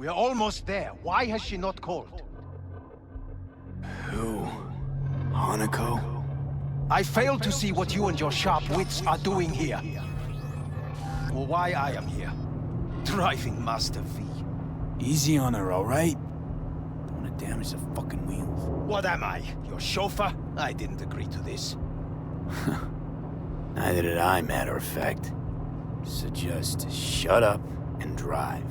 We are almost there. Why has she not called? Who? Hanako? I fail to see what you and your sharp wits are doing here. Or why I am here. Driving Master V. Easy on her, alright? Don't wanna damage the fucking wheels. What am I? Your chauffeur? I didn't agree to this. Neither did I, matter of fact. So just shut up and drive.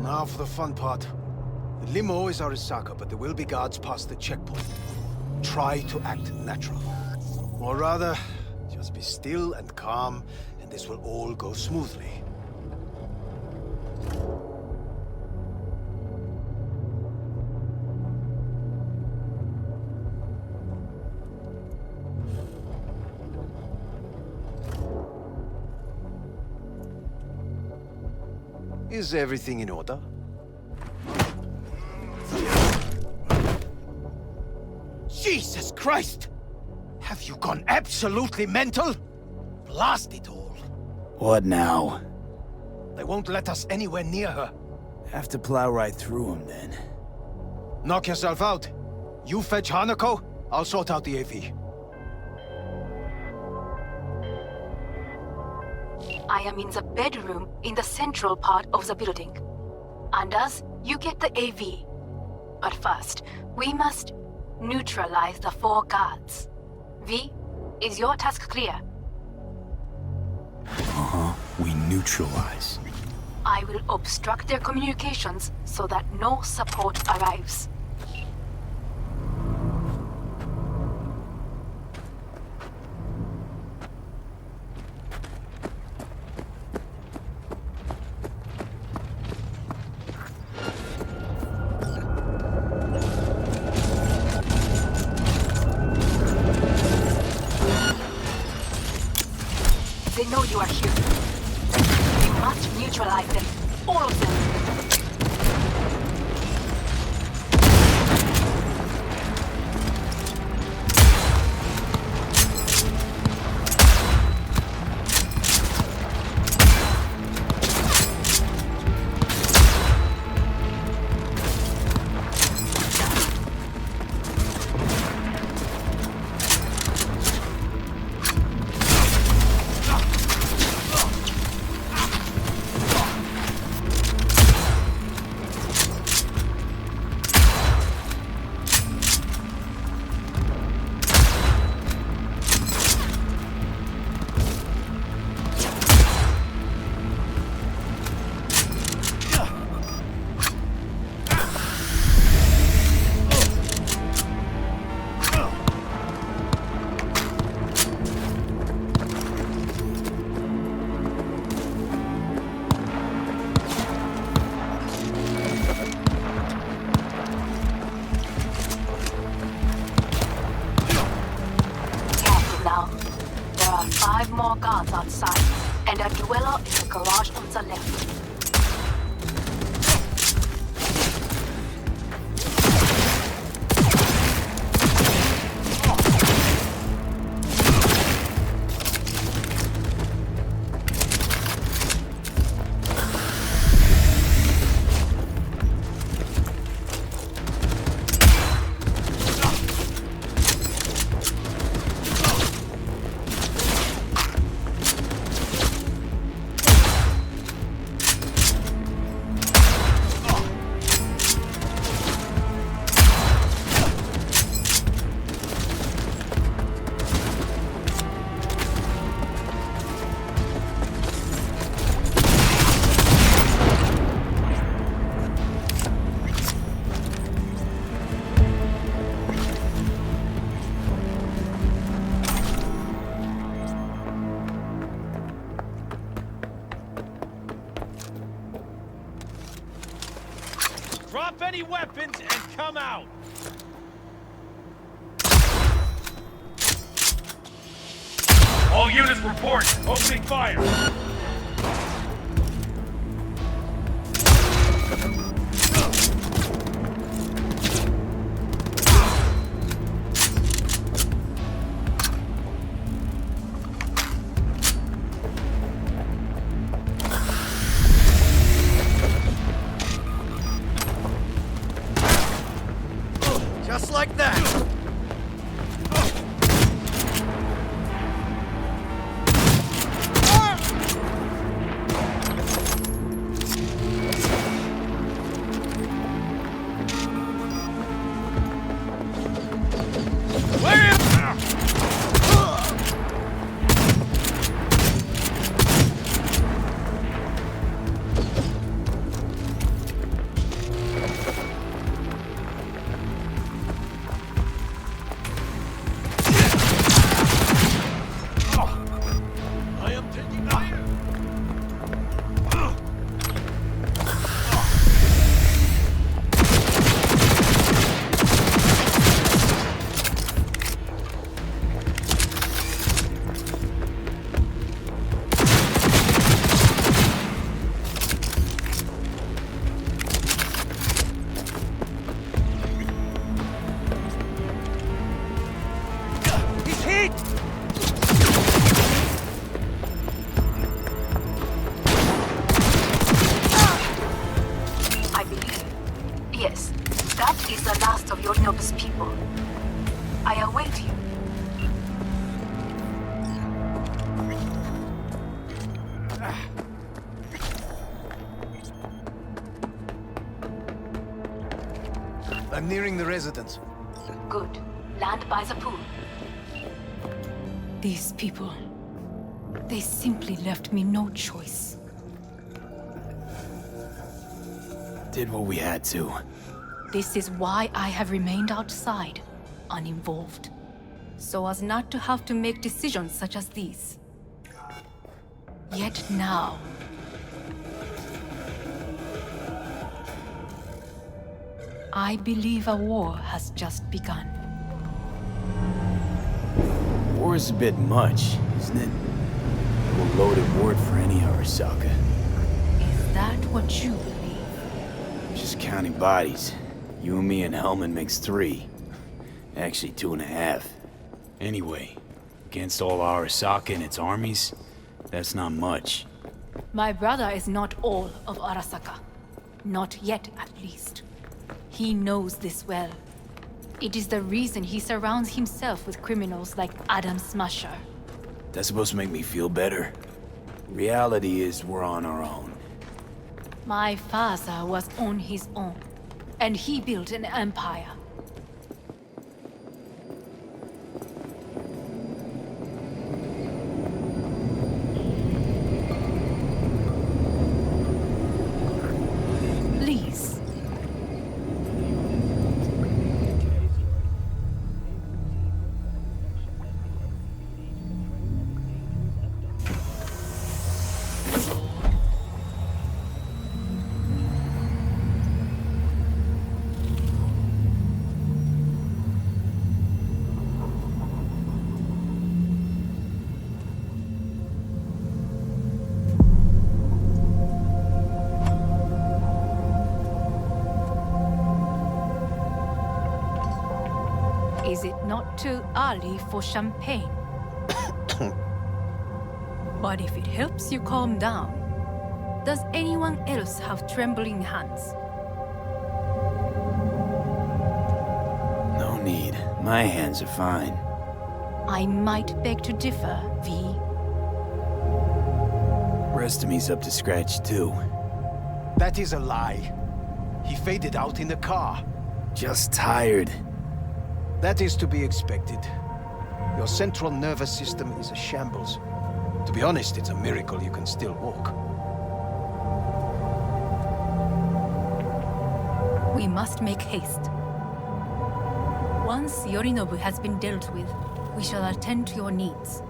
Now for the fun part. The limo is ARASAKA, but there will be guards past the checkpoint. Try to act natural. Or rather, just be still and calm, and this will all go smoothly. Is everything in order? Jesus Christ! Have you gone absolutely mental? Blast it all. What now? They won't let us anywhere near her. Have to plow right through them, then. Knock yourself out. You fetch Hanako, I'll sort out the AV. I am in the bedroom in the central part of the building. Anders, you get the AV. But first, we must neutralize the 4 guards. V, is your task clear? We neutralize. I will obstruct their communications so that no support arrives. They know you are here. We must neutralize them. All of them. Outside, and a dweller in the garage on the left. Drop any weapons and come out! All units report! Opening fire! like that! I believe. Yes, that is the last of your noble people. I await you. I'm nearing the residence. Good. Land by the pool. These people... they simply left me no choice. Did what we had to. This is why I have remained outside, uninvolved. So as not to have to make decisions such as these. Yet now... I believe a war has just begun. War is a bit much, isn't it? A loaded word for any ARASAKA. Is that what you believe? Just counting bodies. You and me and Hellman makes 3. Actually 2.5. Anyway, against all ARASAKA and its armies, that's not much. My brother is not all of ARASAKA. Not yet, at least. He knows this well. It is the reason he surrounds himself with criminals like Adam Smasher. That's supposed to make me feel better? Reality is we're on our own. My father was on his own, and he built an empire. Please. Is it not too early for champagne? But if it helps you calm down, does anyone else have trembling hands? No need. My hands are fine. I might beg to differ, V. Rest of me's up to scratch too. That is a lie. He faded out in the car. Just tired. That is to be expected. Your central nervous system is a shambles. To be honest, it's a miracle you can still walk. We must make haste. Once Yorinobu has been dealt with, we shall attend to your needs.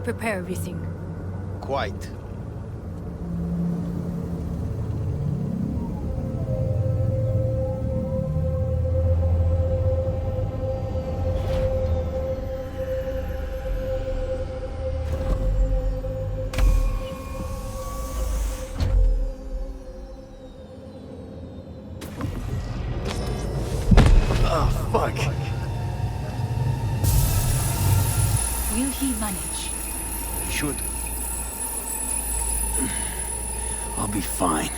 you prepare everything? Quite. Fuck. Will he manage? He should. I'll be fine.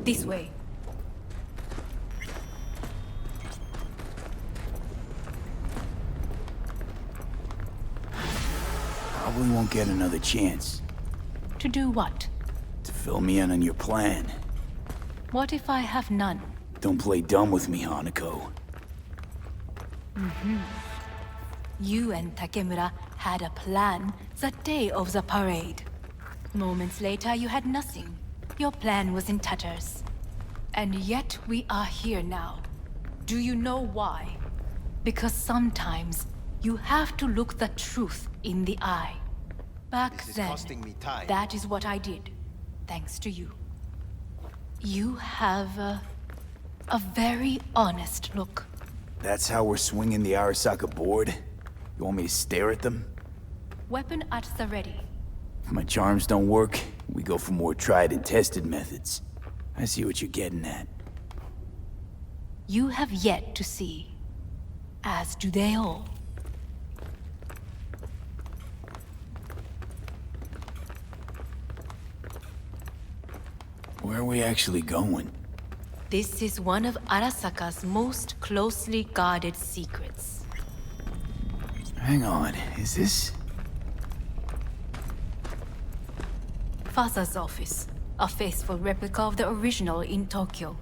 This way. Probably won't get another chance To do what? to fill me in on your plan. What if I have none? Don't play dumb with me, Hanako. You and Takemura had a plan the day of the parade. Moments later, you had nothing. Your plan was in tatters. And yet we are here now. Do you know why? Because sometimes you have to look the truth in the eye. Back This is then, costing me time. that is what I did, thanks to you. You have a very honest look. That's how we're swinging the ARASAKA board? You want me to stare at them? Weapon at the ready. If my charms don't work, we go for more tried and tested methods. I see what you're getting at. You have yet to see, as do they all. Where are we actually going? This is one of Arasaka's most closely guarded secrets. Hang on, is this? Father's office, a faithful replica of the original in Tokyo.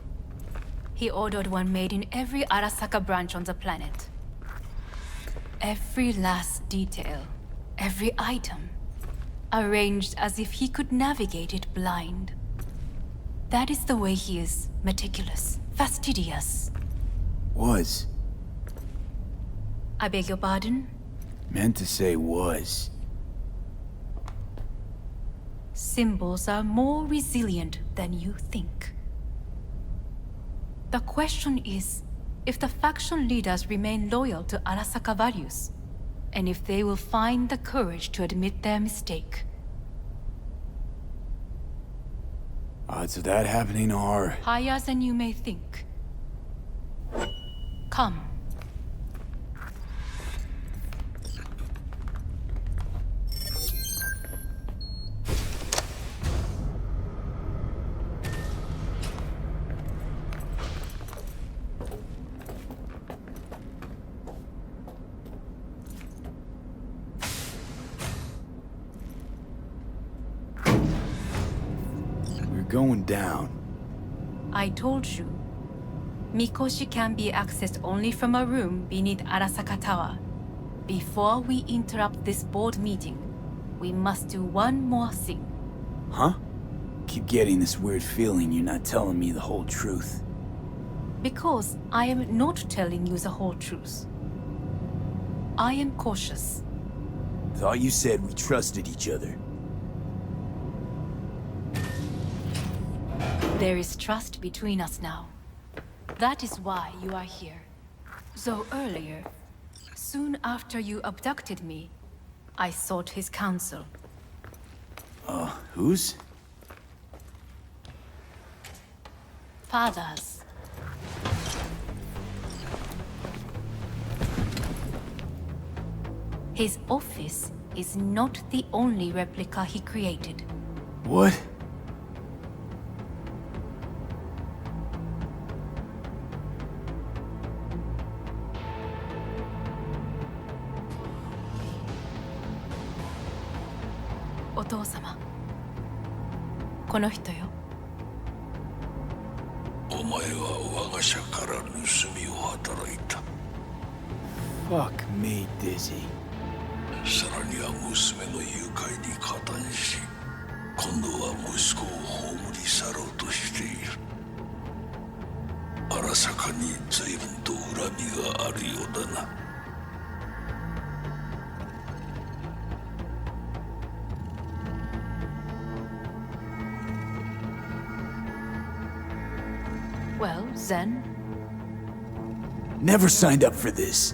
He ordered one made in every Arasaka branch on the planet. Every last detail, every item, arranged as if he could navigate it blind. That is the way he is, meticulous, fastidious. Was. I beg your pardon? Meant to say was. Symbols are more resilient than you think. The question is, if the faction leaders remain loyal to Arasaka values, and if they will find the courage to admit their mistake. Odds of that happening are... Higher than you may think. Come. Going down. I told you. Mikoshi can be accessed only from a room beneath Arasaka Tower. Before we interrupt this board meeting, we must do one more thing. Huh? Keep getting this weird feeling you're not telling me the whole truth. Because I am not telling you the whole truth. I am cautious. Thought you said we trusted each other. There is trust between us now. That is why you are here. So earlier, soon after you abducted me, I sought his counsel. Whose? Father's. His office is not the only replica he created. What? Otou-sama. この人よ。お前は我が社から盗みを働いた。 Fuck me, Dizzy. さらには娘の誘拐に加担し、今度は息子を葬り去ろうとしている。荒坂に随分と恨みがあるようだな。Well, Zen, Never signed up for this.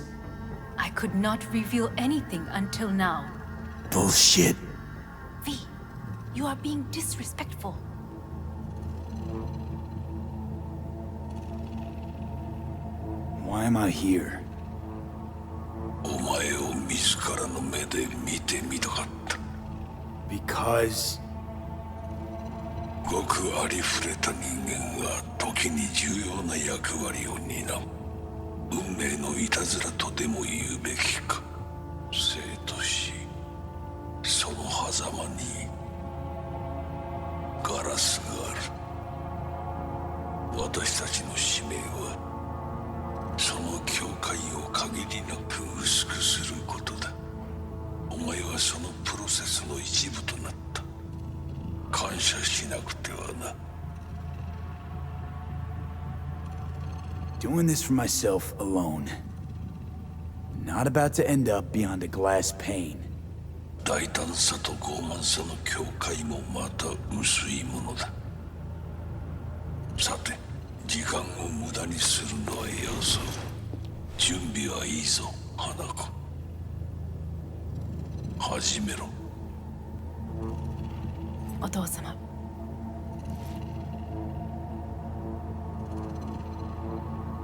I could not reveal anything until now. Bullshit. V, you are being disrespectful. Why am I here? お前を自らの目で見てみたかった。Because... ごくありふれた人間が時に重要な役割を担う。運命のいたずらとでも言うべきか。生と死、その狭間にガラスがある。私たちの使命はその境界を限りなく薄くすることだ。お前はそのプロセスの一部となった。感謝しなくてはな。Doing this for myself alone. Not about to end up beyond a glass pane. 大胆さと傲慢さの境界もまた薄いものだ。さて、時間を無駄にするのはよそう。準備はいいぞ、花子。始めろ。お父様。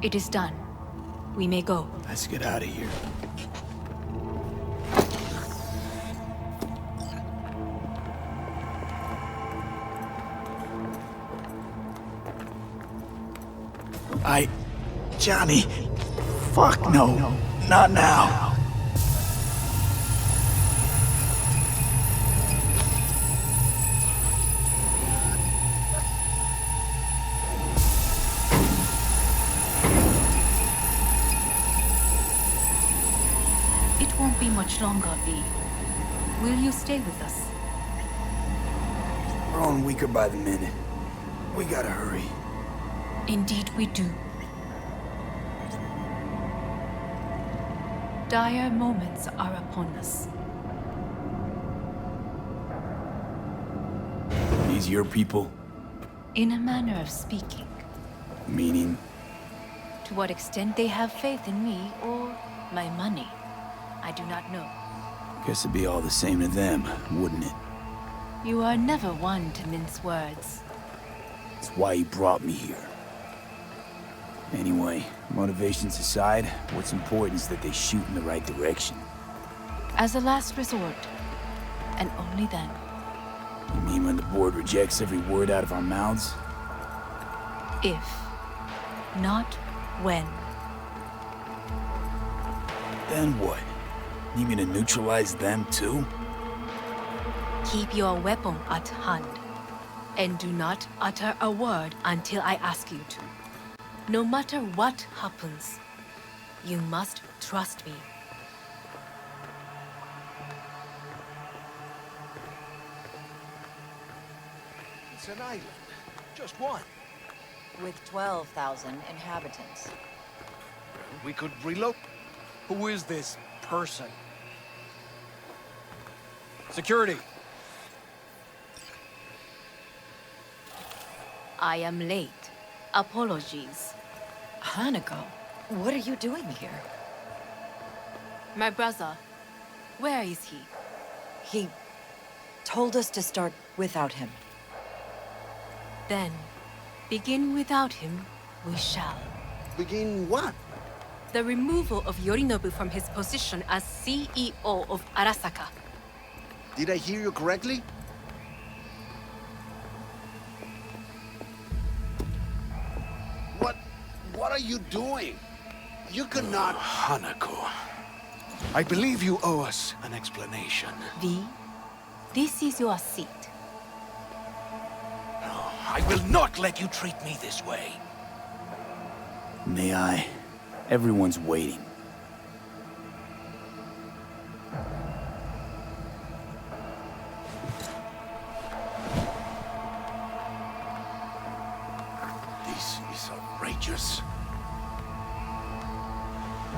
It is done. We may go. Let's get out of here. Johnny. Fuck no. Not now. It won't be much longer, V. Will you stay with us? We're growing weaker by the minute. We gotta hurry. Indeed we do. Dire moments are upon us. These your people? In a manner of speaking. Meaning? To what extent they have faith in me or my money, I do not know. Guess it'd be all the same to them, wouldn't it? You are never one to mince words. That's why you brought me here. Anyway, motivations aside, what's important is that they shoot in the right direction. As a last resort, and only then. You mean when the board rejects every word out of our mouths? If, not when. Then what? Need me to neutralize them too? Keep your weapon at hand, and do not utter a word until I ask you to. No matter what happens, you must trust me. It's an island. Just one. With 12,000 inhabitants. We could reload. Who is this person? Security. I am late. Apologies. Hanako, what are you doing here? My brother, where is he? He told us to start without him. Then, begin without him, we shall. Begin what? The removal of Yorinobu from his position as CEO of ARASAKA. Did I hear you correctly? What are you doing? You cannot... Hanako. I believe you owe us an explanation. V, this is your seat. No, I will not let you treat me this way. May I? Everyone's waiting. orders.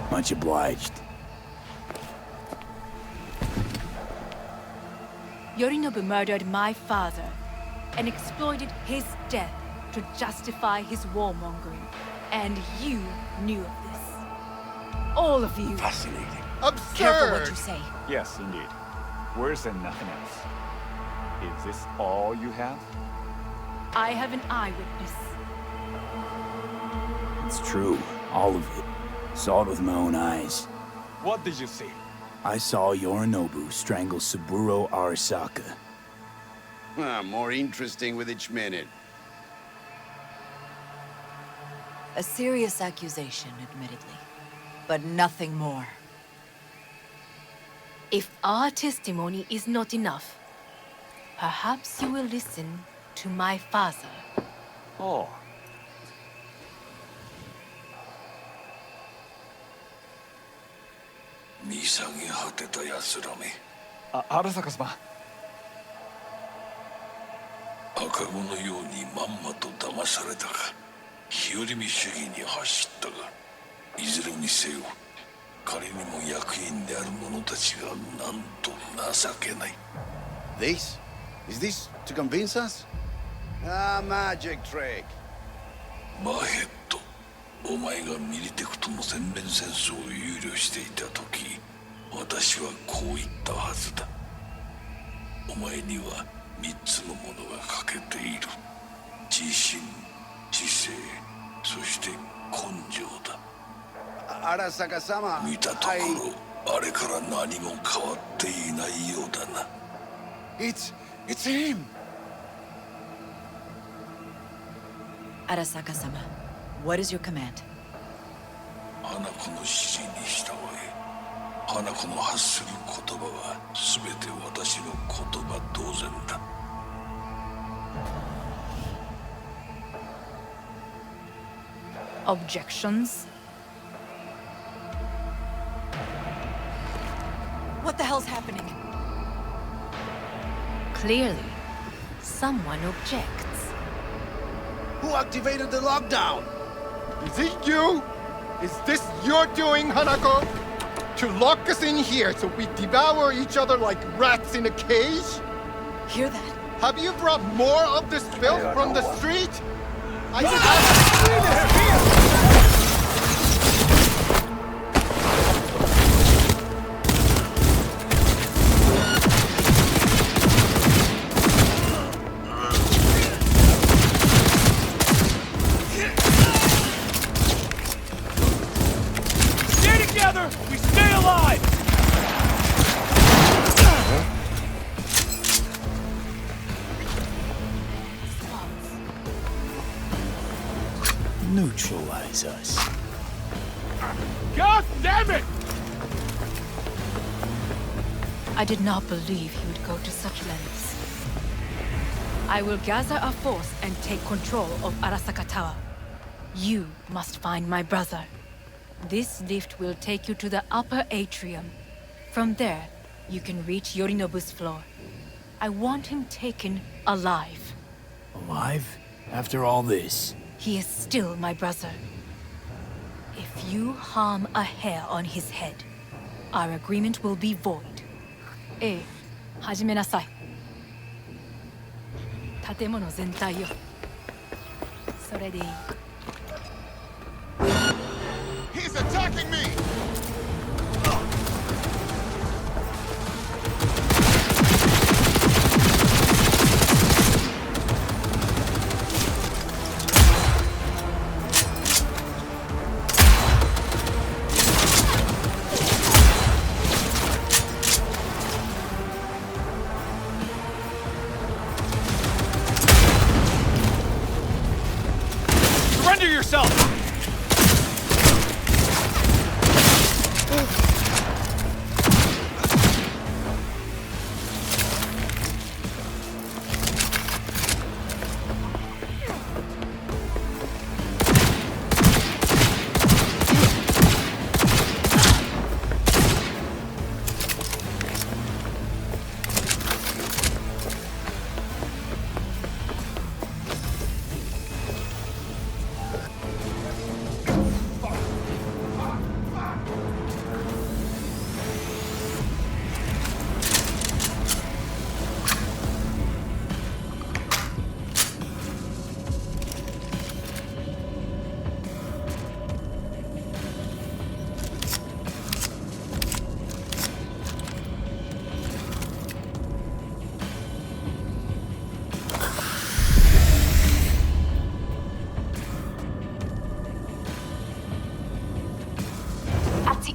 Much obliged. Yorinobu murdered my father and exploited his death to justify his warmongering. And you knew of this. All of you. Fascinating. Absurd! Careful what you say. Yes, indeed. Worse than nothing else. Is this all you have? I have an eyewitness. It's true. All of it. Saw it with my own eyes. What did you see? I saw Yorinobu strangle Saburo Arasaka. More interesting with each minute. A serious accusation, admittedly. But nothing more. If our testimony is not enough, perhaps you will listen to my father. Oh. Arasaka-sama. 赤子のようにまんまと騙されたか、日和見主義に走ったが、いずれにせよ彼にも役員である者たちがなんと情けない。 This? Is this to convince us? Ah, magic trick. マヘッド、お前がミリテクとの全面戦争を憂慮していた時、私はこう言ったはずだ。お前には3つのものが欠けている。自信、知性、そして根性だ。Arasaka-sama, 見たところ、あれから何も変わっていないようだな。It's him! Arasaka-sama, what is your command? 花子の指示に従え。花子の発する言葉は全て私の言葉同然だ。Objections? What the hell's happening? Clearly, someone objects. Who activated the lockdown? Is it you? Is this your doing, Hanako? To lock us in here so we devour each other like rats in a cage? Hear that? Have you brought more of this filth from the street? I just have to Stay together! We stay alive! Neutralize us. God damn it! I did not believe he would go to such lengths. I will gather a force and take control of Arasaka Tower. You must find my brother. This lift will take you to the upper atrium. From there, you can reach Yorinobu's floor. I want him taken alive. Alive? After all this? He is still my brother. If you harm a hair on his head, our agreement will be void. ええ、始めなさい。建物全体よ。それでいい。He's attacking me! Surrender yourself!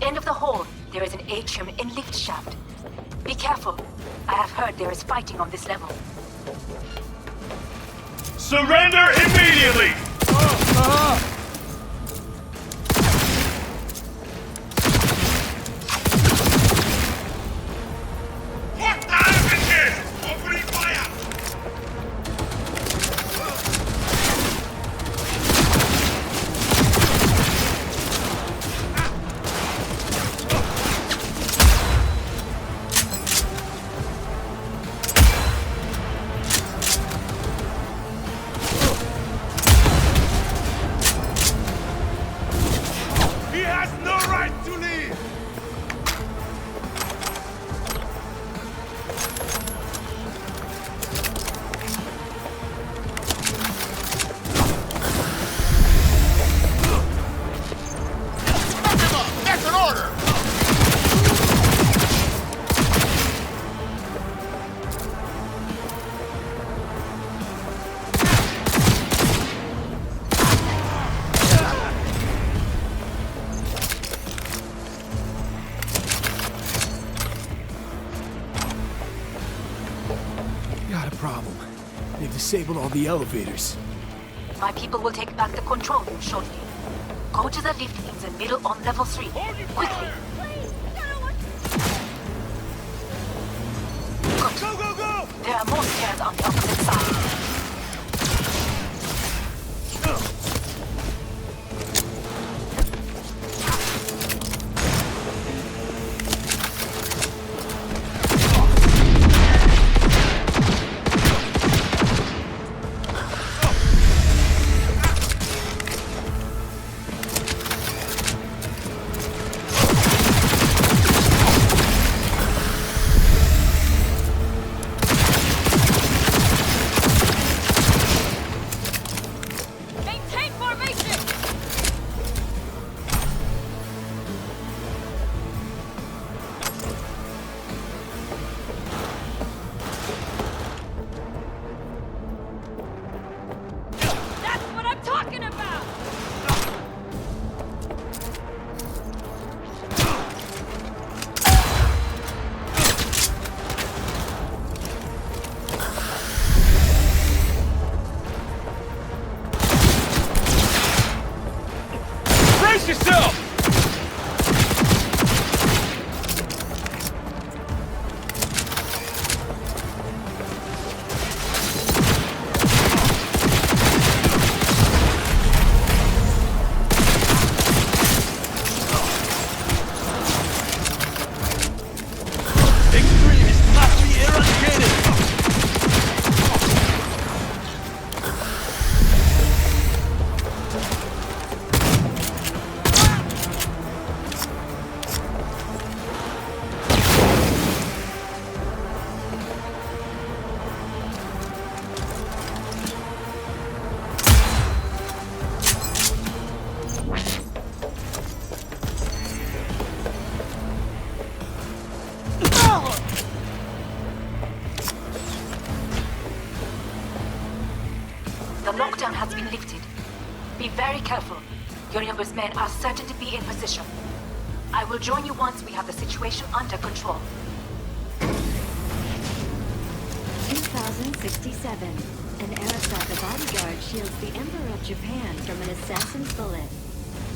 end of the hall, there is an atrium and lift shaft. Be careful. I have heard there is fighting on this level. Surrender immediately! Disabled all the elevators. My people will take back the control room shortly. Go to the lift in the middle on level 3. Quickly! Good. Go, go, go! There are more stairs on the opposite side. Yourself! Extremists must be eradicated! The lockdown has been lifted. Be very careful. Your numbers men are certain to be in position. I will join you once we have the situation under control. 2067. An ARASAKA bodyguard shields the Emperor of Japan from an assassin's bullet.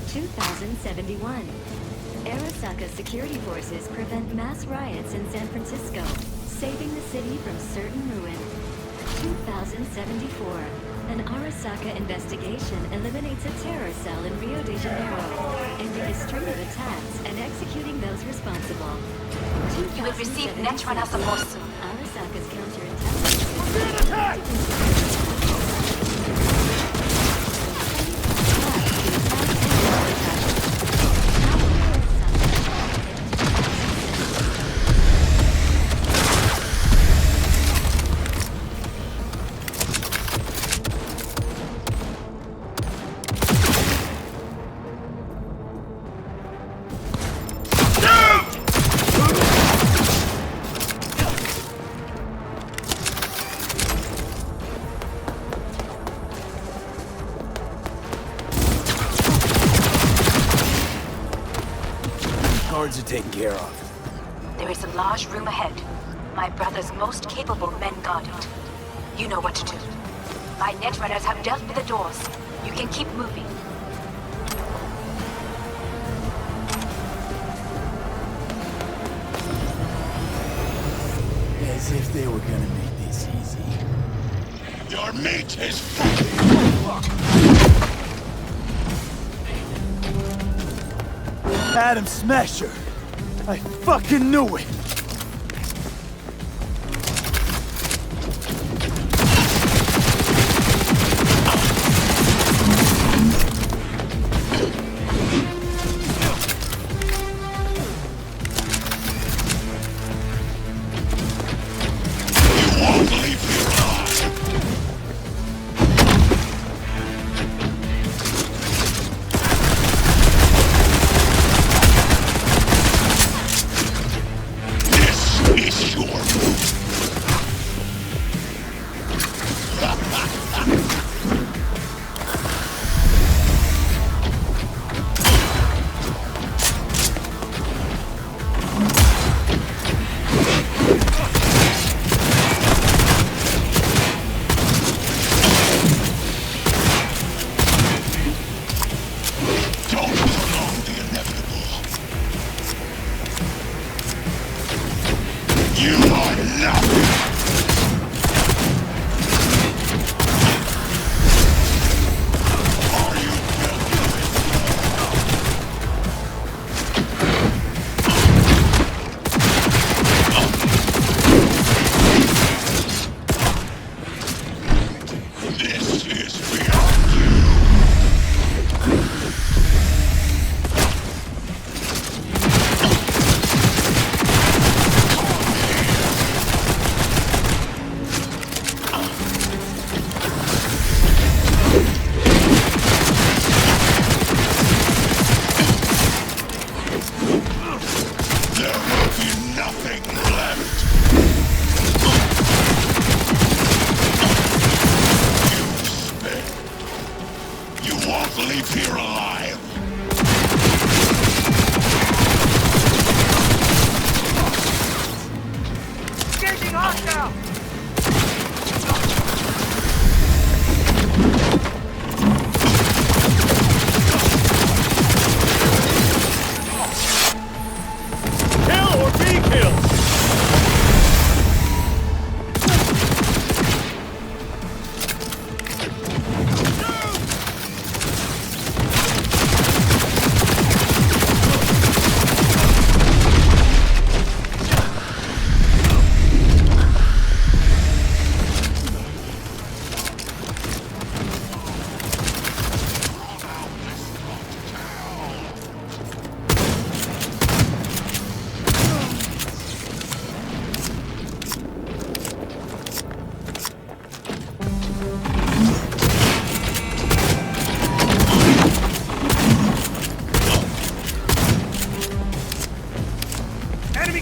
2071. ARASAKA security forces prevent mass riots in San Francisco, saving the city from certain ruin. 2074. An ARASAKA investigation eliminates a terror cell in Rio de Janeiro, ending a string of attacks and executing those responsible. You will receive Netrunner support soon. ARASAKA's counterintelligence. Under attack! taken care of? There is a large room ahead. My brother's most capable men guard it. You know what to do. My netrunners have dealt with the doors. You can keep moving. As if they were gonna make this easy. Your mate is fucking... Adam Smasher! I fucking knew it!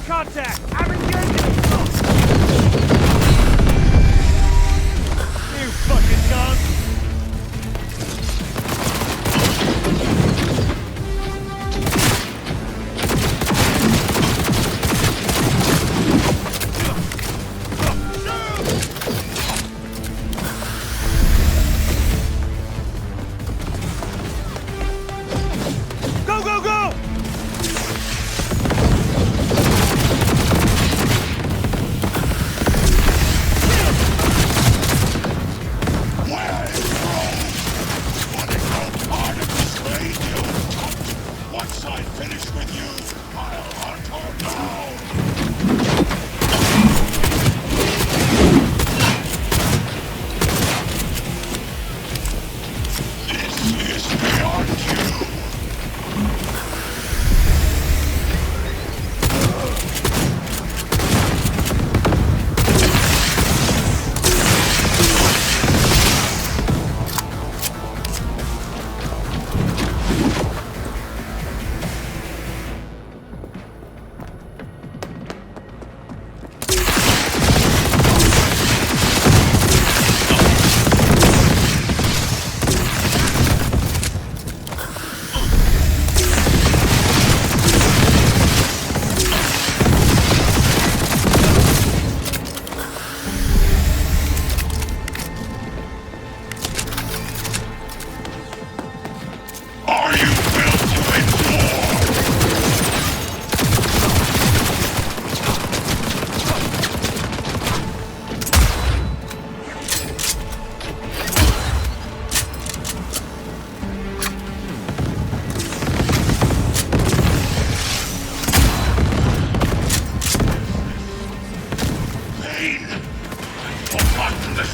Contact! I'm engaging! You fucking gun! Go, go, go!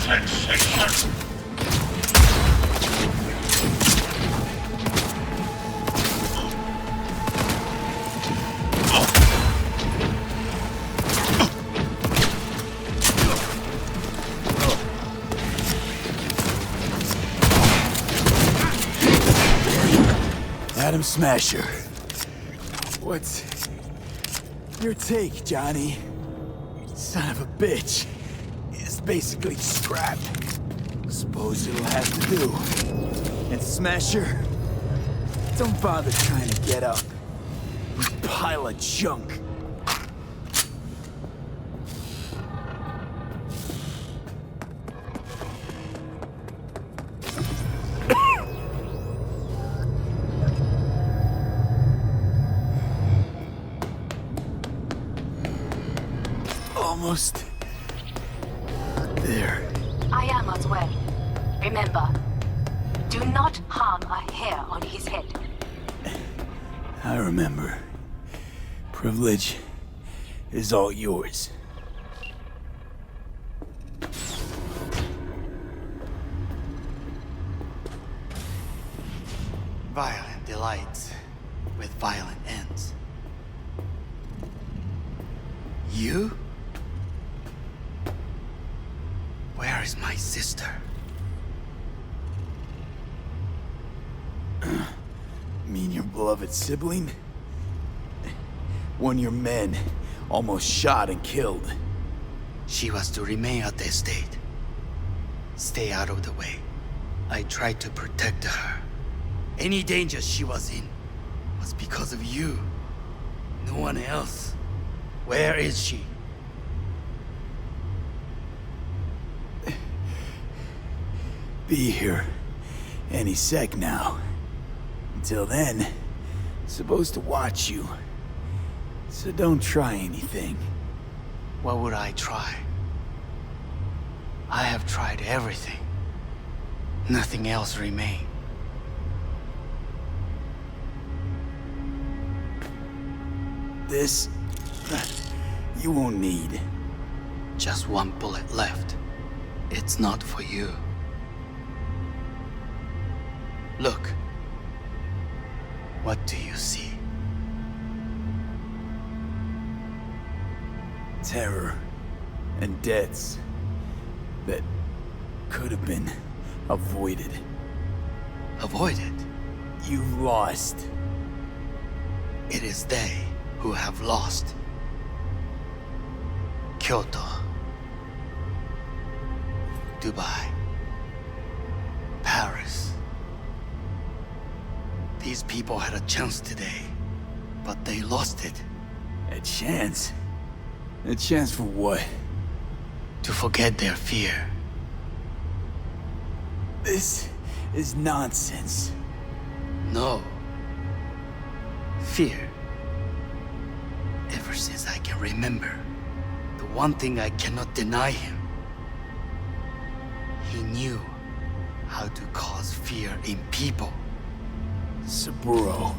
sensation. Atom Smasher. What's your take, Johnny? Son of a bitch. It's basically scrap. Suppose it'll have to do. And Smasher, don't bother trying to get up. You pile of junk. Almost there. I am as well. Remember, do not harm a hair on his head. I remember. Privilege is all yours. Violent delights with violent ends. You? Where is my sister? Mean your beloved sibling? One your men almost shot and killed. She was to remain at the estate. Stay out of the way. I tried to protect her. Any danger she was in was because of you. No one else. Where is she? Be here any sec now. Until then, supposed to watch you. So don't try anything. What would I try? I have tried everything. Nothing else remains. This, you won't need. Just one bullet left. It's not for you. Look. What do you see? Terror and deaths that could have been avoided. Avoided? You've lost. It is they who have lost. Kyoto. Dubai. Paris. These people had a chance today, but they lost it. A chance? A chance for what? To forget their fear. This is nonsense. No. Fear. Ever since I can remember, the one thing I cannot deny him. He knew how to cause fear in people. Saburo.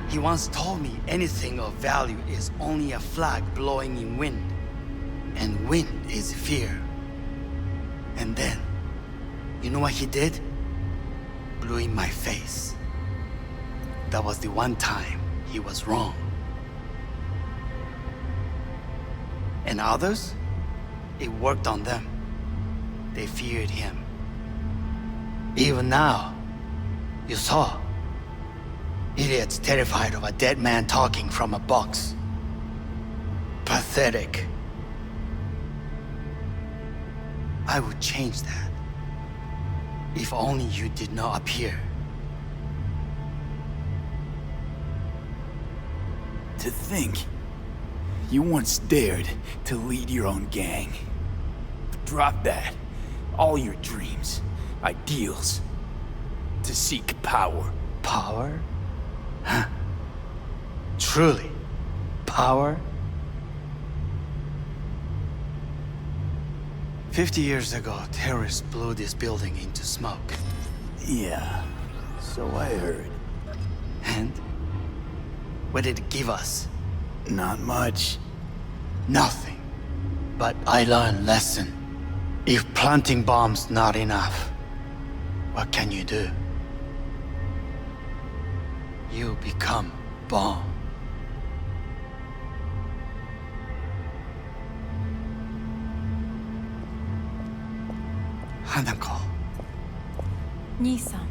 He once told me anything of value is only a flag blowing in wind. And wind is fear. And then, you know what he did? Blew in my face. That was the one time he was wrong. And others? It worked on them. They feared him. Even now, you saw. Idiots terrified of a dead man talking from a box. Pathetic. I would change that. If only you did not appear. To think, you once dared to lead your own gang. Drop that. All your dreams, ideals. To seek power. Power? Huh. Truly? Power? 50 years ago, terrorists blew this building into smoke. Yeah, so I heard. And? What did it give us? Not much. Nothing. But I learned lesson. If planting bombs not enough, what can you do? You become bomb. Hanako. 兄さん。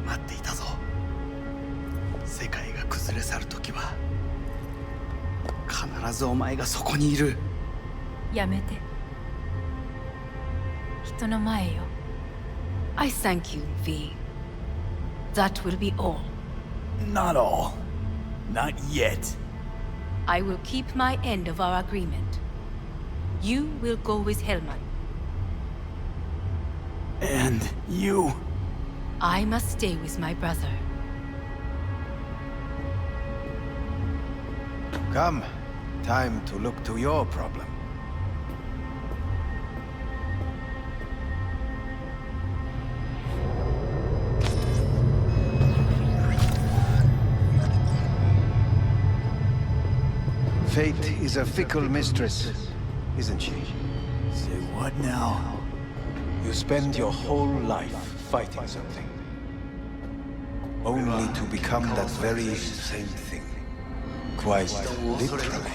待っていたぞ。世界が崩れ去る時は必ずお前がそこにいる。やめて。人の前よ。I thank you, V. That will be all. Not all. Not yet. I will keep my end of our agreement. You will go with Hellman. And you? I must stay with my brother. Come. Time to look to your problem. Fate is a fickle mistress, isn't she? Say what now? You spend your whole life fighting something, only to become that very same thing. Quite literally.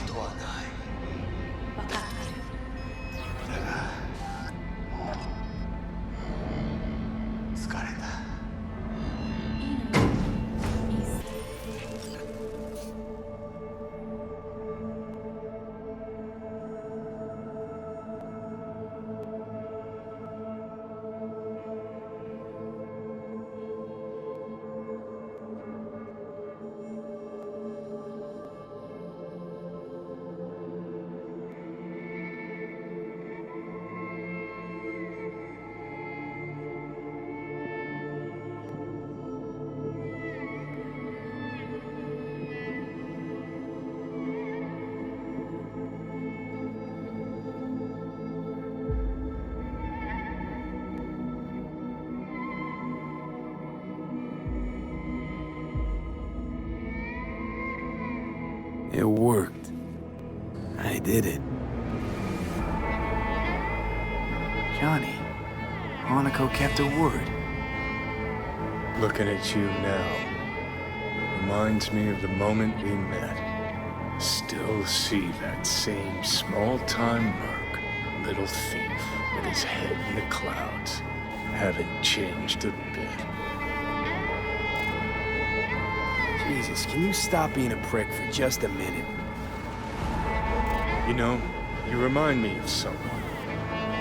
It worked. I did it. Johnny, Hanako kept her word. Looking at you now reminds me of the moment we met. Still see that same small-time merc, little thief with his head in the clouds. Haven't changed a bit. Jesus, can you stop being a prick for just a minute? You know, you remind me of someone.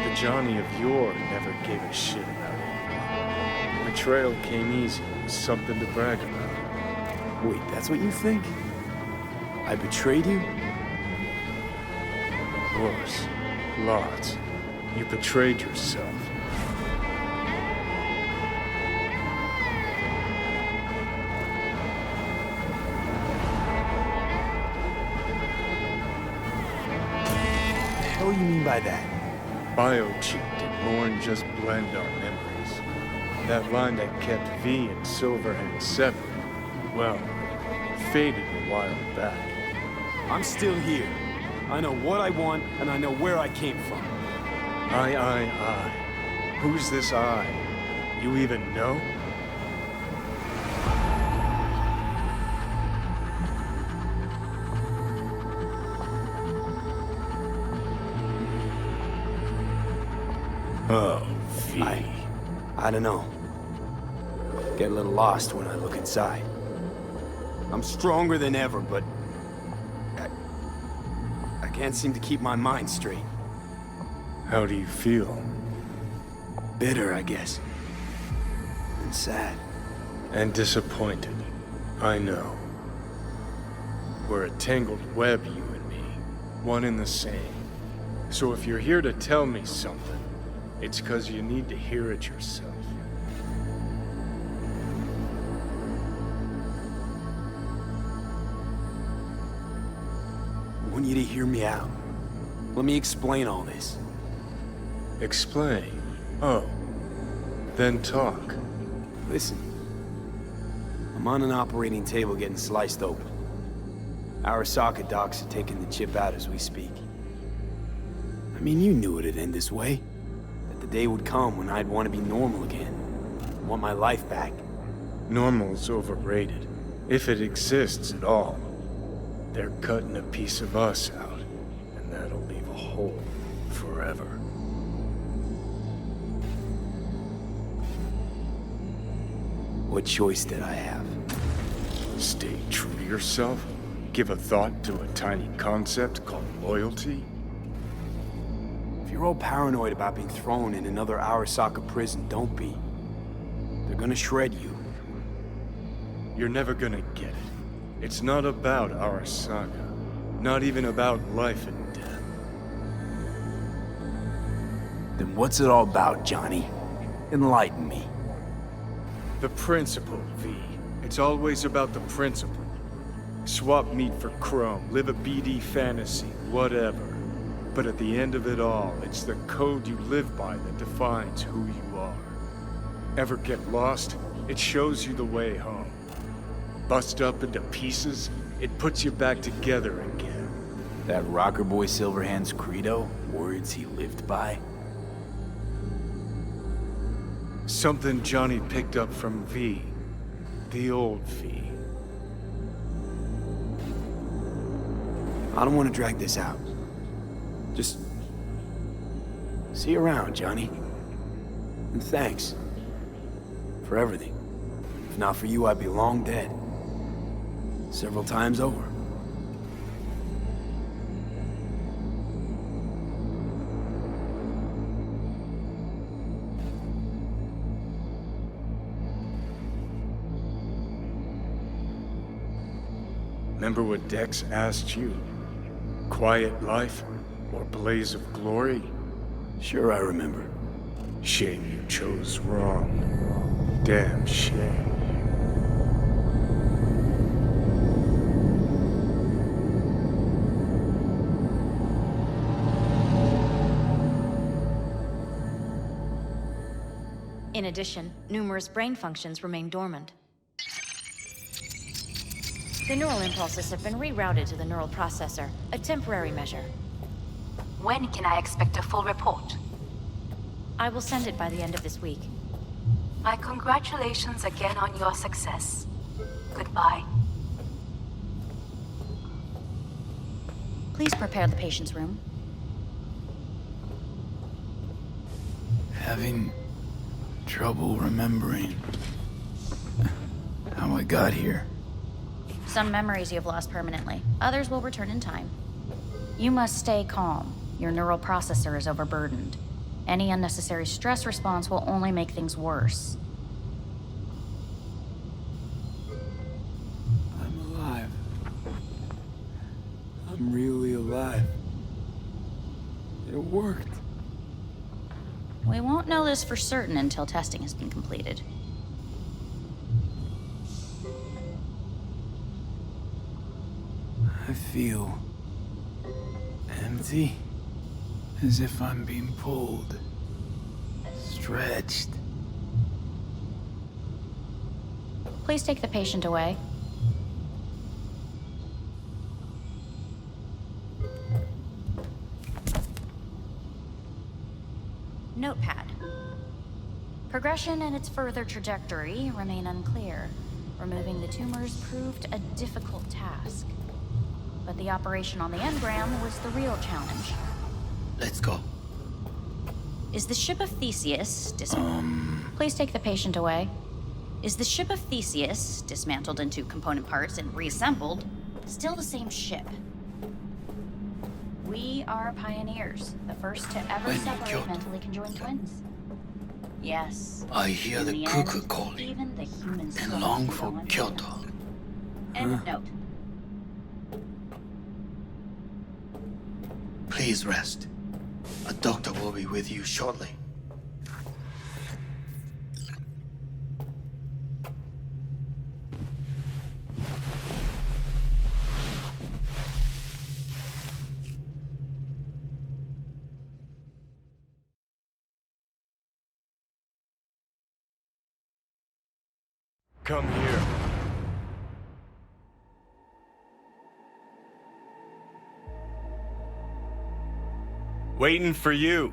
The Johnny of yore never gave a shit about it. Betrayal came easy, was something to brag about. Wait, that's what you think? I betrayed you? Worse. Lots. You betrayed yourself. What do you mean by that? Biochip did more than just blend our memories. That line that kept V and Silverhand separate, well, faded a while back. I'm still here. I know what I want, and I know where I came from. I. Who's this I? You even know? Oh, V. I don't know. Get a little lost when I look inside. I'm stronger than ever, but I can't seem to keep my mind straight. How do you feel? Bitter, I guess. And sad. And disappointed. I know. We're a tangled web, you and me. One and the same. So if you're here to tell me something, it's 'cause you need to hear it yourself. I want you to hear me out. Let me explain all this. Explain? Oh. Then talk. Listen. I'm I'm on an operating table getting sliced open. ARASAKA docs are taking the chip out as we speak. I mean, you knew it'd end this way. That the day would come when I'd want to be normal again. Want my life back. Normal's overrated. If it exists at all. They're cutting a piece of us out, and that'll leave a hole forever. What choice did I have? Stay true to yourself? Give a thought to a tiny concept called loyalty? If you're all paranoid about being thrown in another ARASAKA prison, don't be. They're gonna shred you. You're never gonna get it. It's not about ARASAKA. Not even about life and death. Then what's it all about, Johnny? Enlighten me. The principle, V. It's always about the principle. Swap meat for chrome, live a BD fantasy, whatever. But at the end of it all, it's the code you live by that defines who you are. Ever get lost? It shows you the way home. Bust up into pieces, it puts you back together again. That rocker boy Silverhand's credo? Words he lived by? Something Johnny picked up from V. The old V. I don't want to drag this out. Just... see you around, Johnny. And thanks. For everything. If not for you, I'd be long dead. Several times over. Remember what Dex asked you? Quiet life or blaze of glory? Sure I remember. Shame you chose wrong. Damn shame. In addition, numerous brain functions remain dormant. The neural impulses have been rerouted to the neural processor, a temporary measure. When can I expect a full report? I will send it by the end of this week. My congratulations again on your success. Goodbye. Please prepare the patient's room. Having trouble remembering how I got here. Some memories you have lost permanently. Others will return in time. You must stay calm. Your neural processor is overburdened. Any unnecessary stress response will only make things worse. I'm alive. I'm really alive. It worked. We won't know this for certain until testing has been completed. I feel empty, as if I'm being pulled, stretched. Please take the patient away. Notepad. Progression and its further trajectory remain unclear. Removing the tumors proved a difficult task. But the operation on the engram was the real challenge. Let's go. Is the ship of Theseus Please take the patient away. Is the ship of Theseus, dismantled into component parts and reassembled, still the same ship? We are pioneers, the first to ever separate mentally conjoined twins. Yes. I hear In the end, cuckoo calling even the human and soul long is for gone. Kyoto. End note. Please rest. A doctor will be with you shortly. Come here. Waiting for you.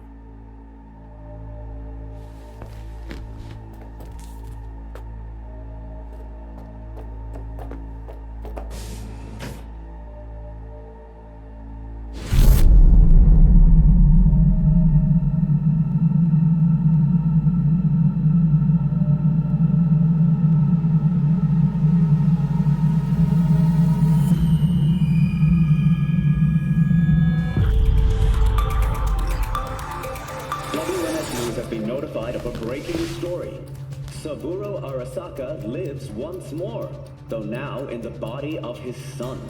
Saburo Arasaka lives once more, though now in the body of his son.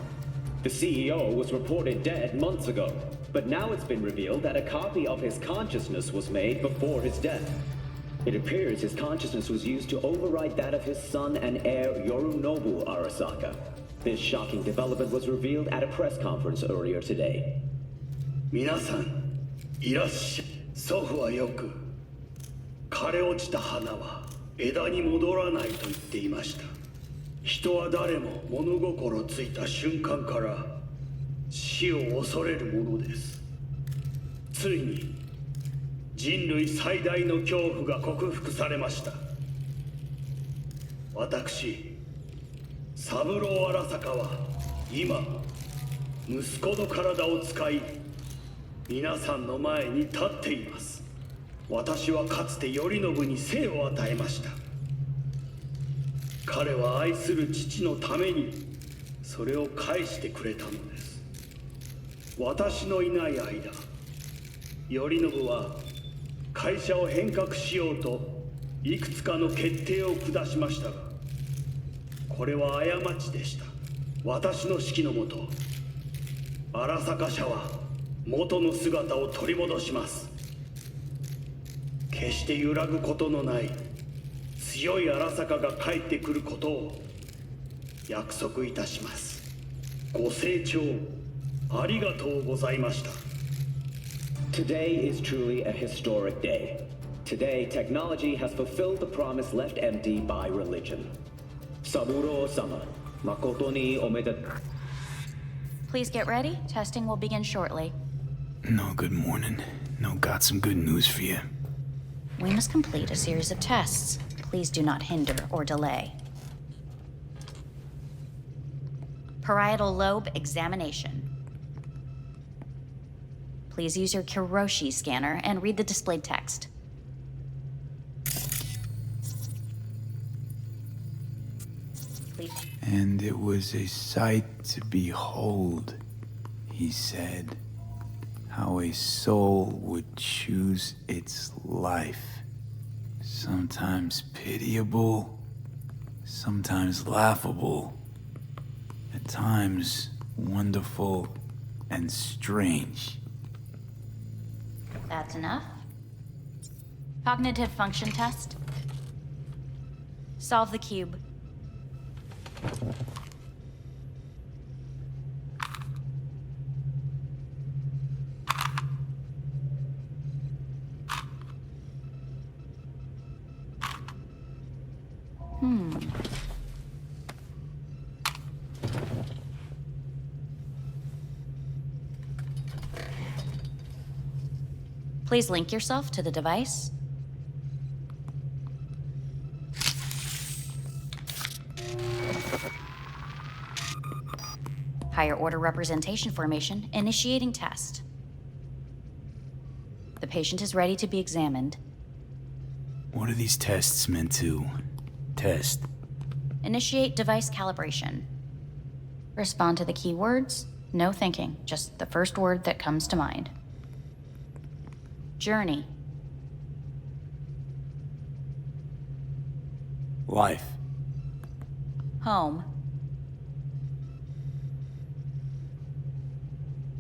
The CEO was reported dead months ago, but now it's been revealed that a copy of his consciousness was made before his death. It appears his consciousness was used to override that of his son and heir Yorinobu Arasaka. This shocking development was revealed at a press conference earlier today. 皆さん、いらっしゃい。祖父はよく、枯れ落ちた花は枝に戻らないと言っていました。人は誰も物心ついた瞬間から死を恐れるものです。ついに人類最大の恐怖が克服されました。私、三郎荒坂は今、息子の体を使い、皆さんの前に立っています。私はかつて頼信に生を与えました。彼は愛する父のためにそれを返してくれたのです。私のいない間、頼信は会社を変革しようといくつかの決定を下しましたが、これは過ちでした。私の指揮のもと、荒坂社は元の姿を取り戻します。決して揺らぐことのない強い荒坂が帰ってくることを約束いたします。ご清聴ありがとうございました。 Today is truly a historic day. Today, technology has fulfilled the promise left empty by religion. Saburo-sama, makoto ni omedetou. Please get ready. Testing will begin shortly. No, good morning. No, got some good news for you. We must complete a series of tests. Please do not hinder or delay. Parietal lobe examination. Please use your Kiroshi scanner and read the displayed text. Please. And it was a sight to behold, he said, how a soul would choose its life. Sometimes pitiable, sometimes laughable, at times wonderful and strange. That's enough. Cognitive function test. Solve the cube. Please link yourself to the device. Higher order representation formation, initiating test. The patient is ready to be examined. What are these tests meant to test? Initiate device calibration. Respond to the keywords. No thinking, just the first word that comes to mind. Journey. Life. Home.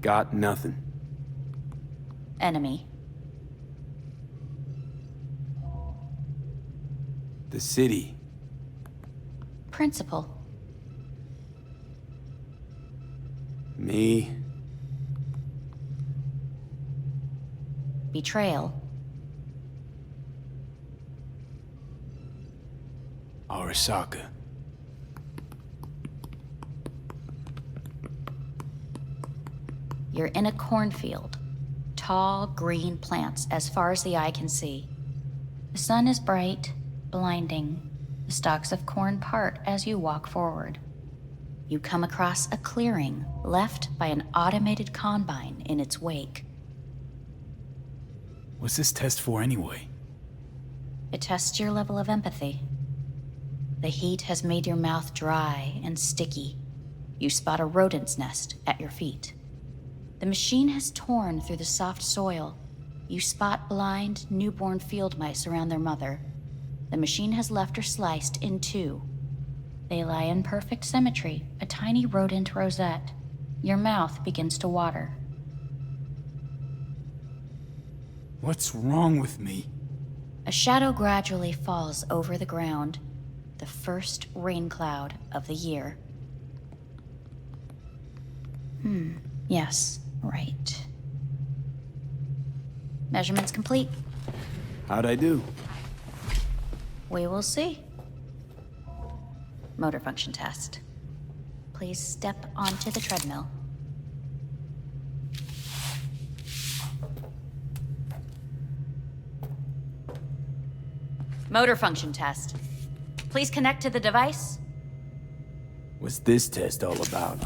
Got nothing. Enemy. The city. Principal. Me. Betrayal. Arasaka. You're in a cornfield. tall, green plants as far as the eye can see. The sun is bright, blinding. The stalks of corn part as you walk forward. You come across a clearing left by an automated combine in its wake. What's this test for anyway? It tests your level of empathy. The heat has made your mouth dry and sticky. You spot a rodent's nest at your feet. The machine has torn through the soft soil. You spot blind, newborn field mice around their mother. The machine has left her sliced in two. They lie in perfect symmetry, a tiny rodent rosette. Your mouth begins to water. What's wrong with me? A shadow gradually falls over the ground, the first rain cloud of the year. Yes, right. Measurements complete. How'd I do? We will see. Motor function test. Please step onto the treadmill. Motor function test. Please connect to the device. What's this test all about?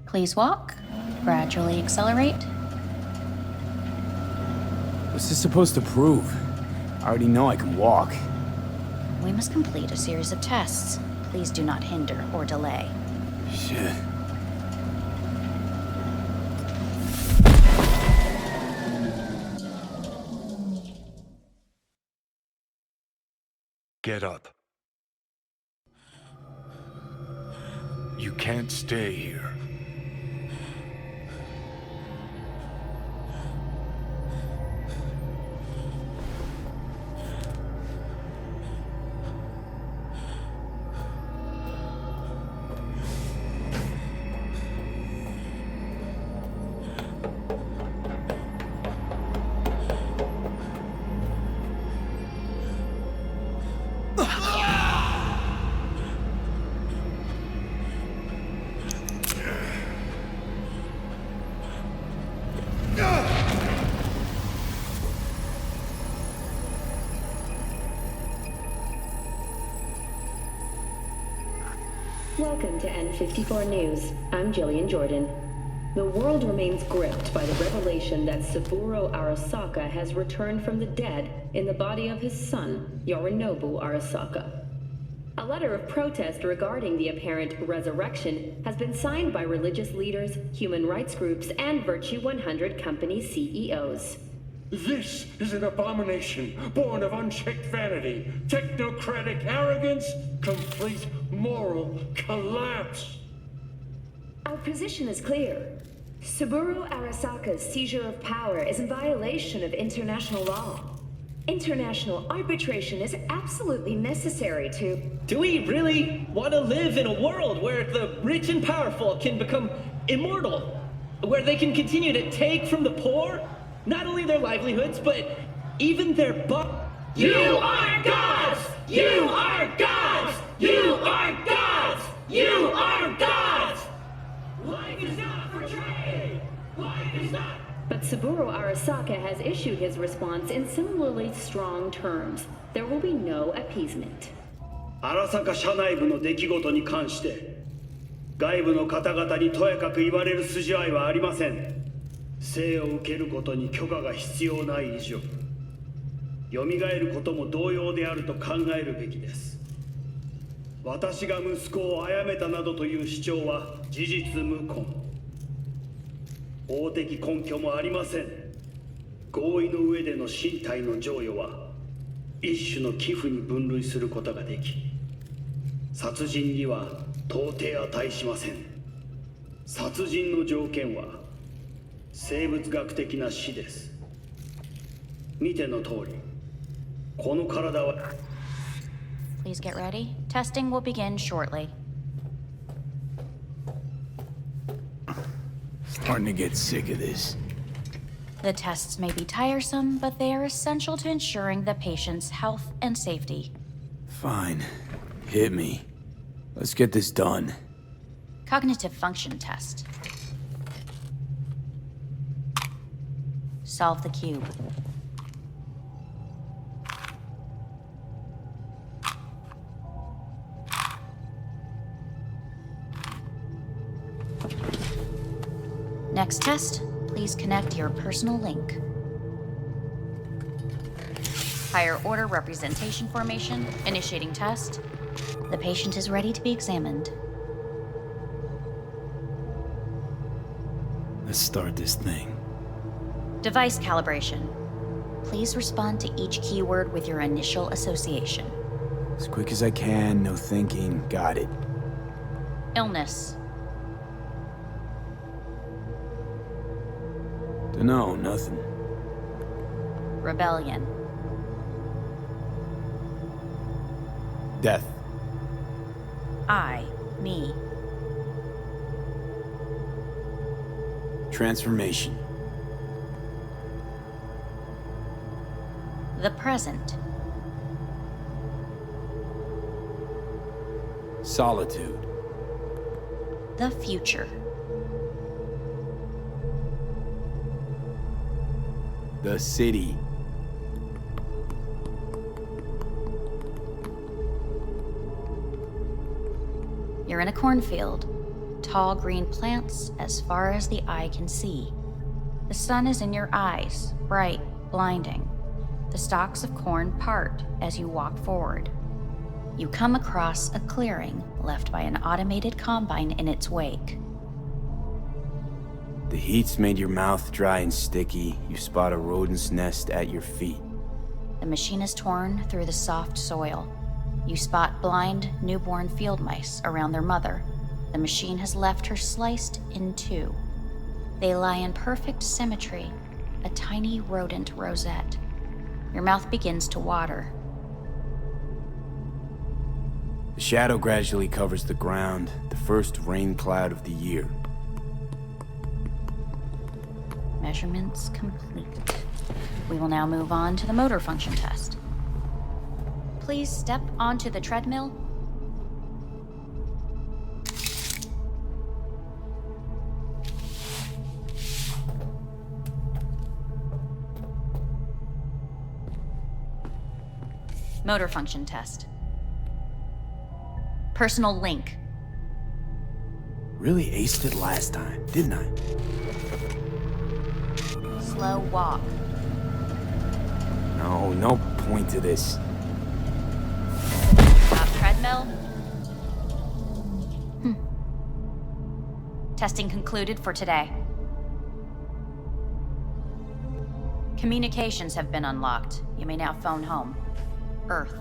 Please walk. Gradually accelerate. What's this supposed to prove? I already know I can walk. We must complete a series of tests. Please do not hinder or delay. Shit. Get up. You can't stay here. Welcome to N54 News. I'm Jillian Jordan. The world remains gripped by the revelation that Saburo Arasaka has returned from the dead in the body of his son, Yorinobu Arasaka. A letter of protest regarding the apparent resurrection has been signed by religious leaders, human rights groups, and Virtue 100 company CEOs. This is an abomination born of unchecked vanity, technocratic arrogance, complete moral collapse. Our position is clear. Saburo Arasaka's seizure of power is in violation of international law. International arbitration is absolutely necessary to... Do we really want to live in a world where the rich and powerful can become immortal? Where they can continue to take from the poor? Not only their livelihoods, but even their You are gods! You are gods! You are gods! You are gods! Life is not for trade! Life is not... But Saburo Arasaka has issued his response in similarly strong terms. There will be no appeasement. 荒坂社内部の出来事に関して外部の方々にとやかく言われる筋合いはありません。生を受けることに許可が必要ない以上、蘇ることも同様であると考えるべきです。私が息子を殺めたなどという主張は事実無根。法的根拠もありません。合意の上での身体の贈与は一種の寄付に分類することができ、殺人には到底値しません。殺人の条件は生物学的な死です。見ての通り、この体は。Please get ready. Testing will begin shortly. Starting to get sick of this. The tests may be tiresome, but they are essential to ensuring the patient's health and safety. Fine. Hit me. Let's get this done. Cognitive function test. Solve the cube. Next test, please connect your personal link. Higher order representation formation, initiating test. The patient is ready to be examined. Let's start this thing. Device calibration. Please respond to each keyword with your initial association. As quick as I can, no thinking, got it. Illness. Dunno, nothing. Rebellion. Death. I, me. Transformation. The present. Solitude. The future. The city. You're in a cornfield. Tall green plants as far as the eye can see. The sun is in your eyes, bright, blinding. The stalks of corn part as you walk forward. You come across a clearing left by an automated combine in its wake. The heat's made your mouth dry and sticky. You spot a rodent's nest at your feet. The machine is torn through the soft soil. You spot blind, newborn field mice around their mother. The machine has left her sliced in two. They lie in perfect symmetry, a tiny rodent rosette. Your mouth begins to water. The shadow gradually covers the ground, the first rain cloud of the year. Measurements complete. We will now move on to the motor function test. Please step onto the treadmill. Motor function test. Personal link. Really aced it last time, didn't I? Slow walk. No point to this. Stop treadmill. Testing concluded for today. Communications have been unlocked. You may now phone home. Earth.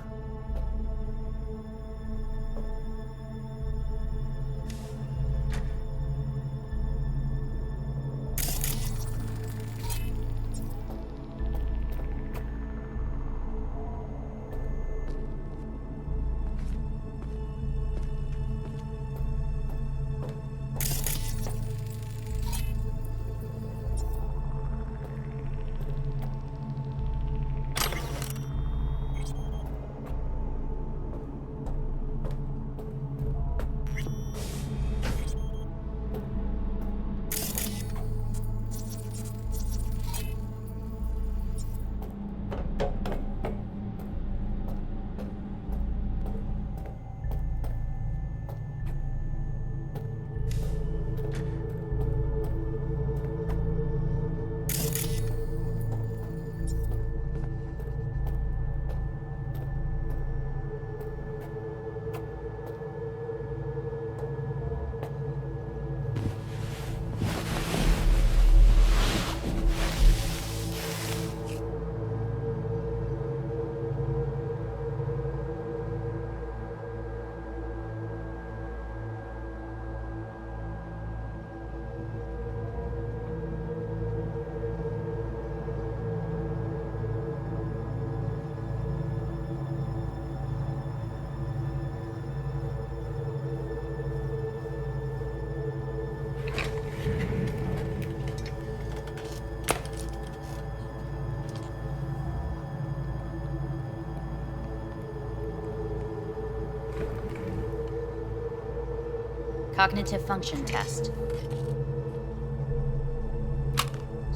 Cognitive function test.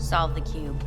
Solve the cube.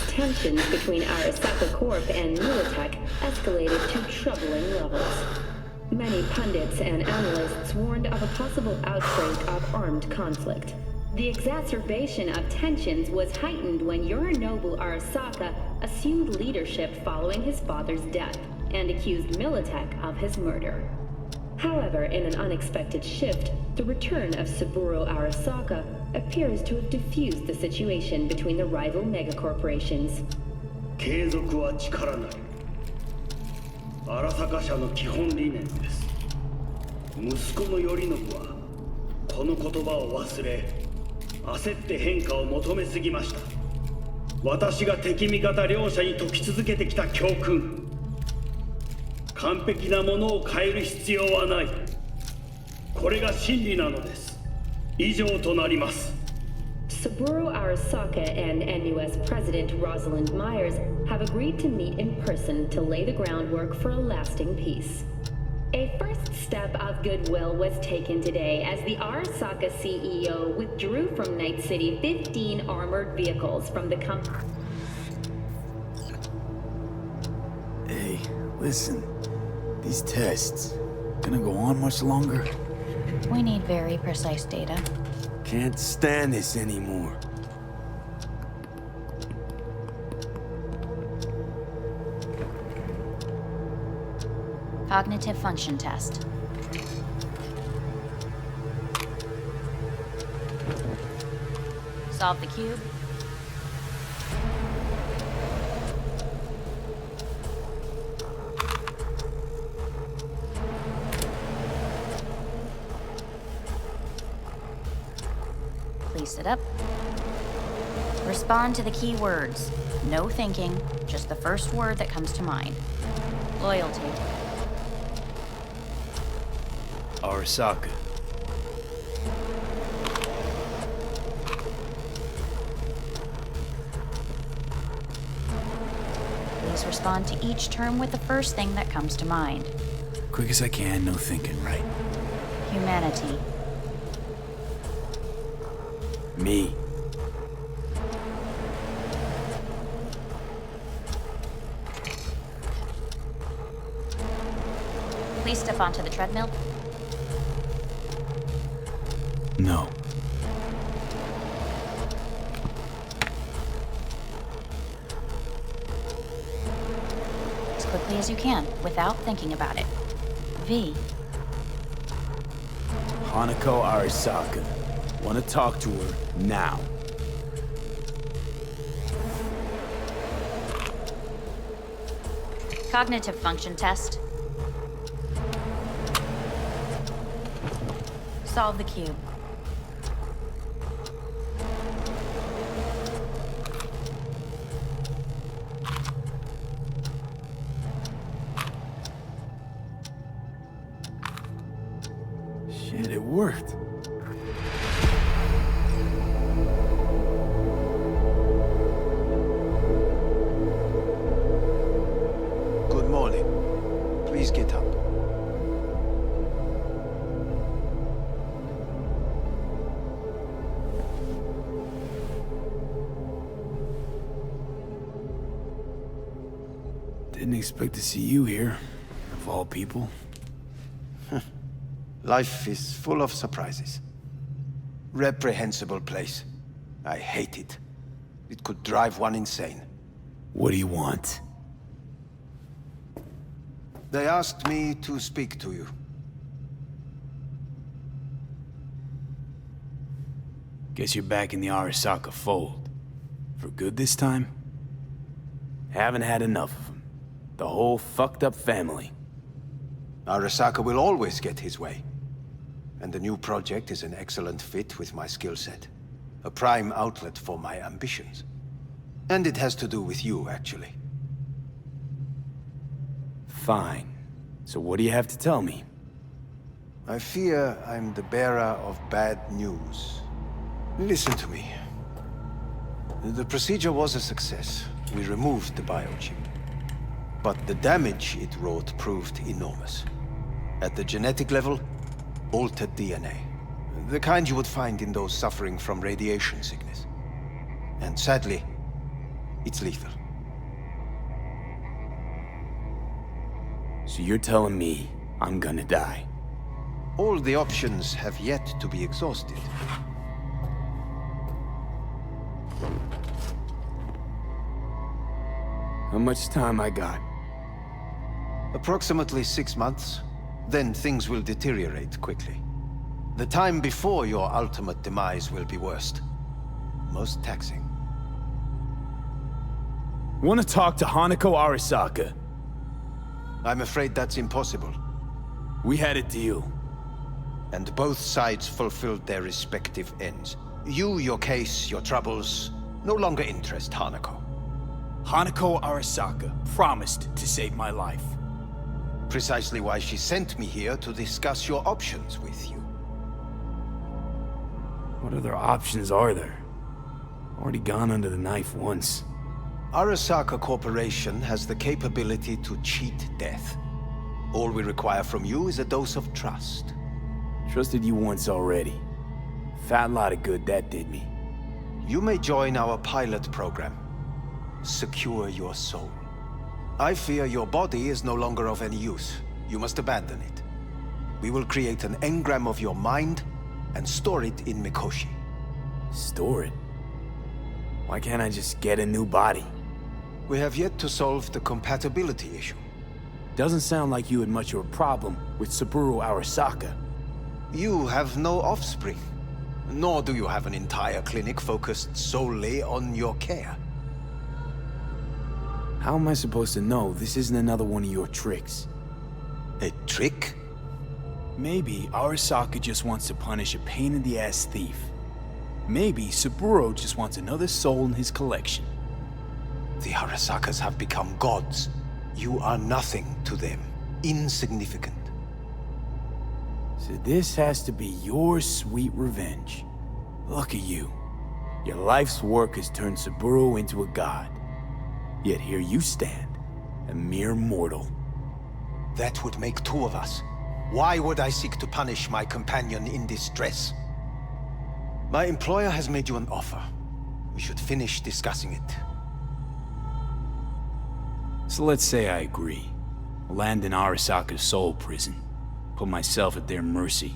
Tensions between ARASAKA Corp and Militech escalated to troubling levels. Many pundits and analysts warned of a possible outbreak of armed conflict. The exacerbation of tensions was heightened when Yorinobu Arasaka assumed leadership following his father's death and accused Militech of his murder. However, in an unexpected shift, the return of Saburo Arasaka appears to have diffused the situation between the rival megacorporations. 継続は力なり。荒坂社の基本理念です。息子の頼信はこの言葉を忘れ、焦って変化を求めすぎました。私が敵味方両者に説き続けてきた教訓。完璧なものを変える必要はない。これが真理なのです。以上となります。 Saburo Arasaka and NUS President Rosalind Myers have agreed to meet in person to lay the groundwork for a lasting peace. A first step of goodwill was taken today as the Arasaka CEO withdrew from Night City 15 armored vehicles from the company. Hey, listen. These tests, gonna go on much longer? We need very precise data. Can't stand this anymore. Cognitive function test. Solve the cube. Please sit up. Respond to the key words. No thinking, just the first word that comes to mind. Loyalty. Arasaka. Please respond to each term with the first thing that comes to mind. Quick as I can, no thinking, right? Humanity. Me. Please step onto the treadmill. No. As quickly as you can, without thinking about it. V. Hanako Arasaka. Want to talk to her now. Cognitive function test. Solve the cube. Shit, it worked. Good morning. Please get up. Didn't expect to see you here, of all people. Life is full of surprises. Reprehensible place. I hate it. It could drive one insane. What do you want? They asked me to speak to you. Guess you're back in the Arasaka fold. For good this time? Haven't had enough of them. The whole fucked up family. Arasaka will always get his way. And the new project is an excellent fit with my skill set. A prime outlet for my ambitions. And it has to do with you, actually. Fine. So what do you have to tell me? I fear I'm the bearer of bad news. Listen to me. The procedure was a success. We removed the biochip. But the damage it wrought proved enormous. At the genetic level, altered DNA. The kind you would find in those suffering from radiation sickness. And sadly, it's lethal. So you're telling me I'm gonna die? All the options have yet to be exhausted. How much time I got? Approximately 6 months. Then things will deteriorate quickly. The time before your ultimate demise will be worst. Most taxing. Want to talk to Hanako Arasaka? I'm afraid that's impossible. We had a deal. And both sides fulfilled their respective ends. You, your case, your troubles, no longer interest Hanako. Hanako Arasaka promised to save my life. Precisely why she sent me here to discuss your options with you. What other options are there? Already gone under the knife once. ARASAKA Corporation has the capability to cheat death. All we require from you is a dose of trust. Trusted you once already. Fat lot of good that did me. You may join our pilot program. Secure your soul. I fear your body is no longer of any use. You must abandon it. We will create an engram of your mind and store it in Mikoshi. Store it? Why can't I just get a new body? We have yet to solve the compatibility issue. Doesn't sound like you had much of a problem with Saburo Arasaka. You have no offspring. Nor do you have an entire clinic focused solely on your care. How am I supposed to know this isn't another one of your tricks? A trick? Maybe Arasaka just wants to punish a pain-in-the-ass thief. Maybe Saburo just wants another soul in his collection. The Arasakas have become gods. You are nothing to them. Insignificant. So this has to be your sweet revenge. Look at you. Your life's work has turned Saburo into a god. Yet here you stand, a mere mortal. That would make two of us. Why would I seek to punish my companion in distress? My employer has made you an offer. We should finish discussing it. So let's say I agree. Land in Arasaka's soul prison. Put myself at their mercy.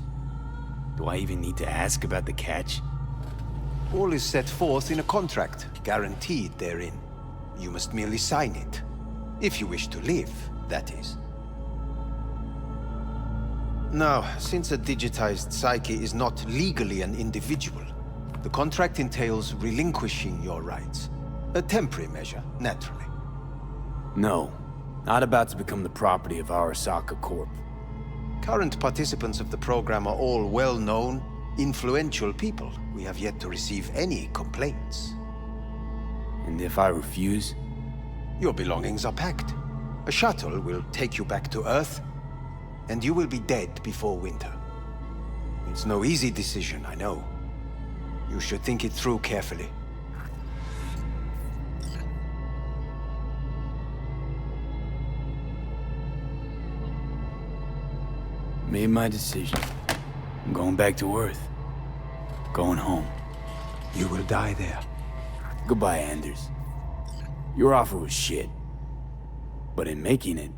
Do I even need to ask about the catch? All is set forth in a contract, guaranteed therein. You must merely sign it. If you wish to live, that is. Now, since a digitized psyche is not legally an individual, the contract entails relinquishing your rights. A temporary measure, naturally. No, not about to become the property of Arasaka Corp. Current participants of the program are all well-known, influential people. We have yet to receive any complaints. And if I refuse? Your belongings are packed. A shuttle will take you back to Earth, and you will be dead before winter. It's no easy decision, I know. You should think it through carefully. Made my decision. I'm going back to Earth. Going home. You will die there. Goodbye, Anders. Your offer was shit. But in making it,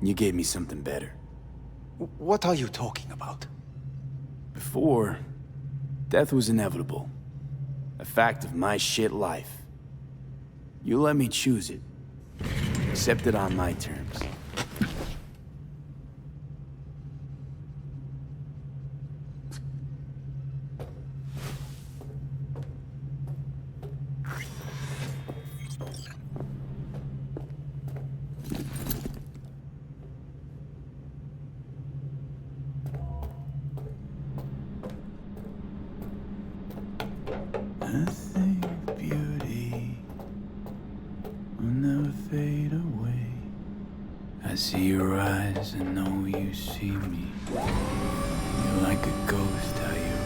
you gave me something better. What are you talking about? Before, death was inevitable. A fact of my shit life. You let me choose it. Accept it on my terms. Nothing but beauty will never fade away. eyes and know you see me. You're like a ghost, how you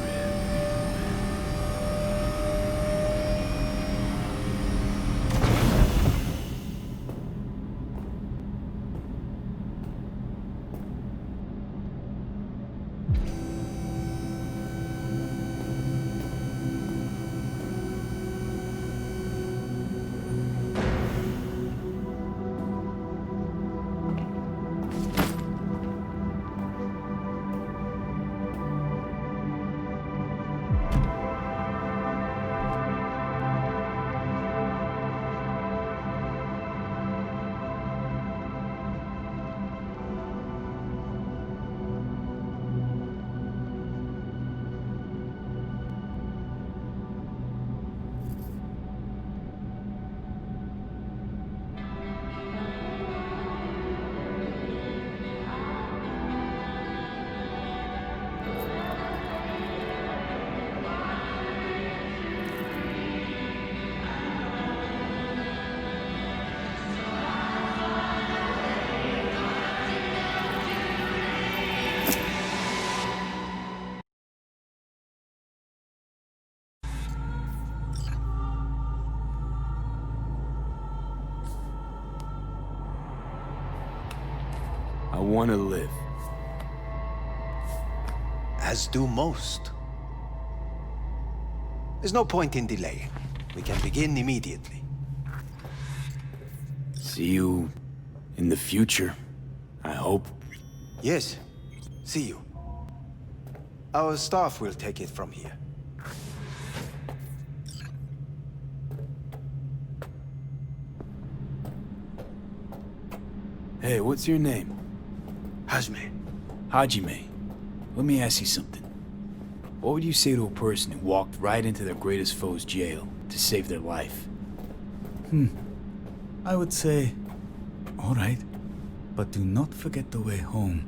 I want to live. As do most. There's no point in delaying. We can begin immediately. See you in the future, I hope. Yes. See you. Our staff will take it from here. Hey, what's your name? Hajime. Hajime. Let me ask you something. What would you say to a person who walked right into their greatest foe's jail to save their life? I would say, all right, but do not forget the way home.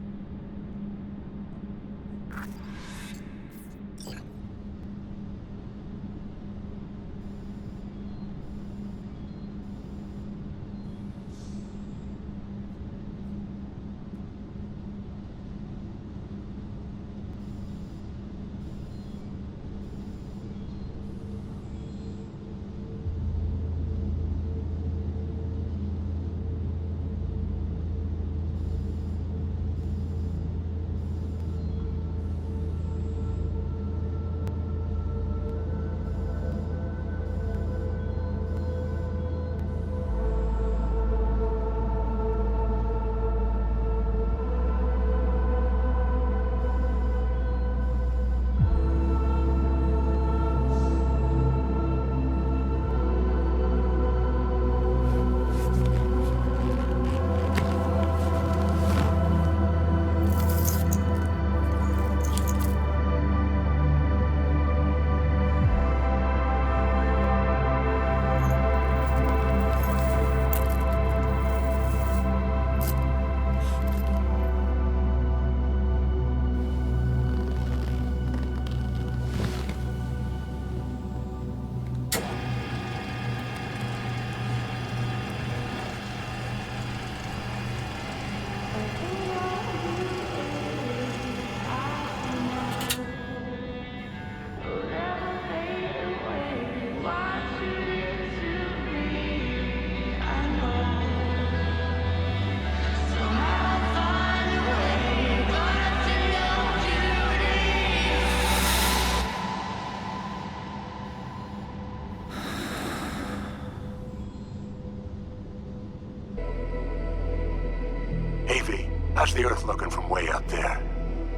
How's the Earth looking from way up there?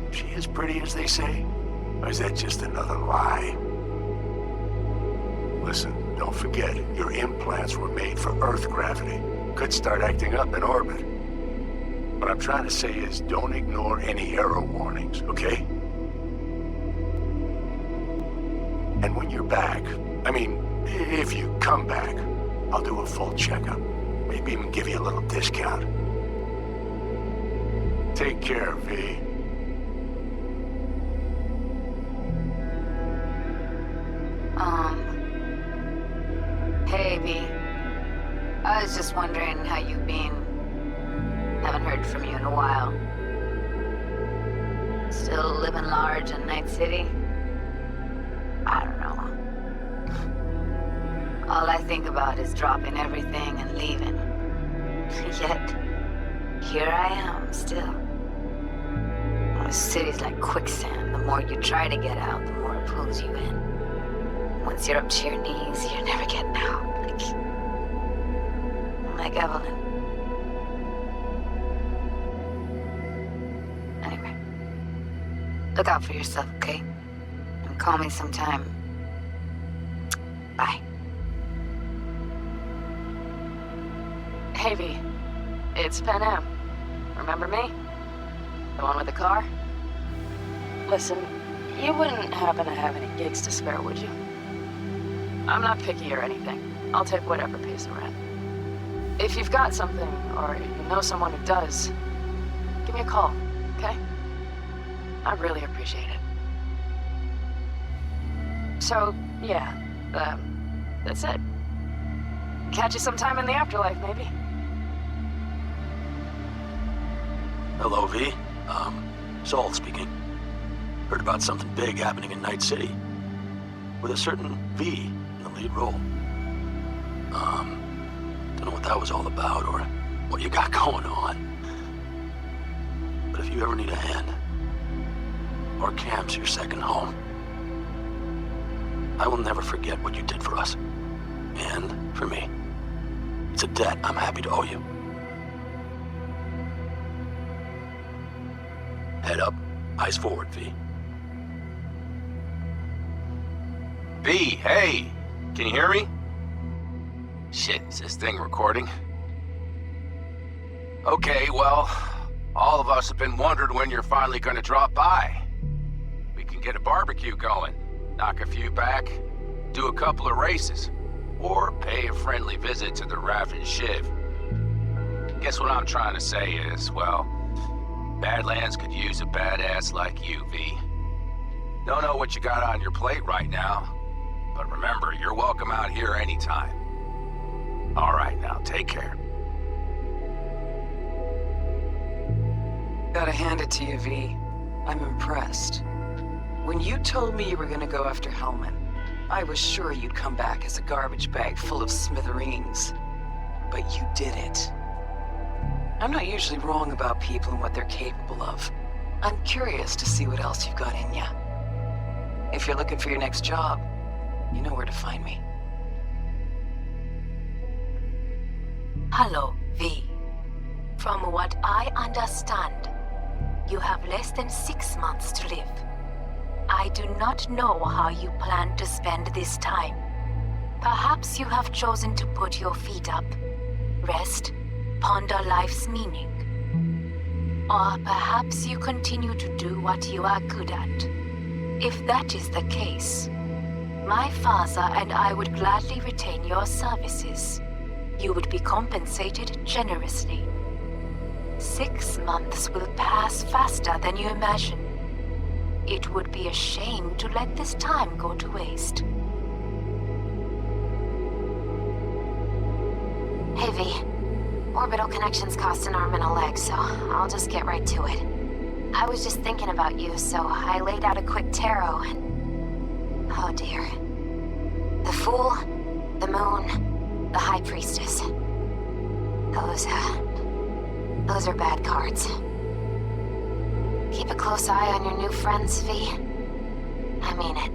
She as pretty as they say? Or is that just another lie? Listen, don't forget, your implants were made for Earth gravity. Could start acting up in orbit. What I'm trying to say is, don't ignore any error warnings, okay? And when you're back, I mean, if you come back, I'll do a full checkup. Maybe even give you a little discount. Take care, V. Hey, V. I was just wondering how you've been. Haven't heard from you in a while. Still living large in Night City? I don't know. All I think about is dropping everything and leaving. Yet, here I am, still. The city's like quicksand. The more you try to get out, the more it pulls you in. Once you're up to your knees, you're never getting out. Like Evelyn. Anyway. Look out for yourself, okay? And call me sometime. Bye. Hey, V. It's Pan Am. Remember me? The one with the car? Listen, you wouldn't happen to have any gigs to spare, would you? I'm not picky or anything. I'll take whatever pays the rent. If you've got something, or you know someone who does, give me a call, okay? I'd really appreciate it. So, yeah, that's it. Catch you sometime in the afterlife, maybe. Hello, V. Saul speaking. Heard about something big happening in Night City. With a certain V in the lead role. Don't know what that was all about or what you got going on. But if you ever need a hand, or Cam's your second home, I will never forget what you did for us. And for me. It's a debt I'm happy to owe you. Head up, eyes forward, V. V, hey! Can you hear me? Shit, is this thing recording? Okay, well, all of us have been wondering when you're finally gonna drop by. We can get a barbecue going, knock a few back, do a couple of races, or pay a friendly visit to the Raff and Shiv. Guess what I'm trying to say is, well, Badlands could use a badass like you, V. Don't know what you got on your plate right now, but remember, you're welcome out here anytime. All right, now, take care. Gotta hand it to you, V. I'm impressed. When you told me you were gonna go after Hellman, I was sure you'd come back as a garbage bag full of smithereens. But you did it. I'm not usually wrong about people and what they're capable of. I'm curious to see what else you've got in ya. If you're looking for your next job, you know where to find me. Hello, V. From what I understand, you have less than 6 months to live. I do not know how you plan to spend this time. Perhaps you have chosen to put your feet up, rest, ponder life's meaning. Or perhaps you continue to do what you are good at. If that is the case, my father and I would gladly retain your services. You would be compensated generously. 6 months will pass faster than you imagine. It would be a shame to let this time go to waste. Hey, V. Orbital connections cost an arm and a leg, so I'll just get right to it. I was just thinking about you, so I laid out a quick tarot and... oh dear. The Fool, the Moon, the High Priestess. Those are bad cards. Keep a close eye on your new friends, V. I mean it.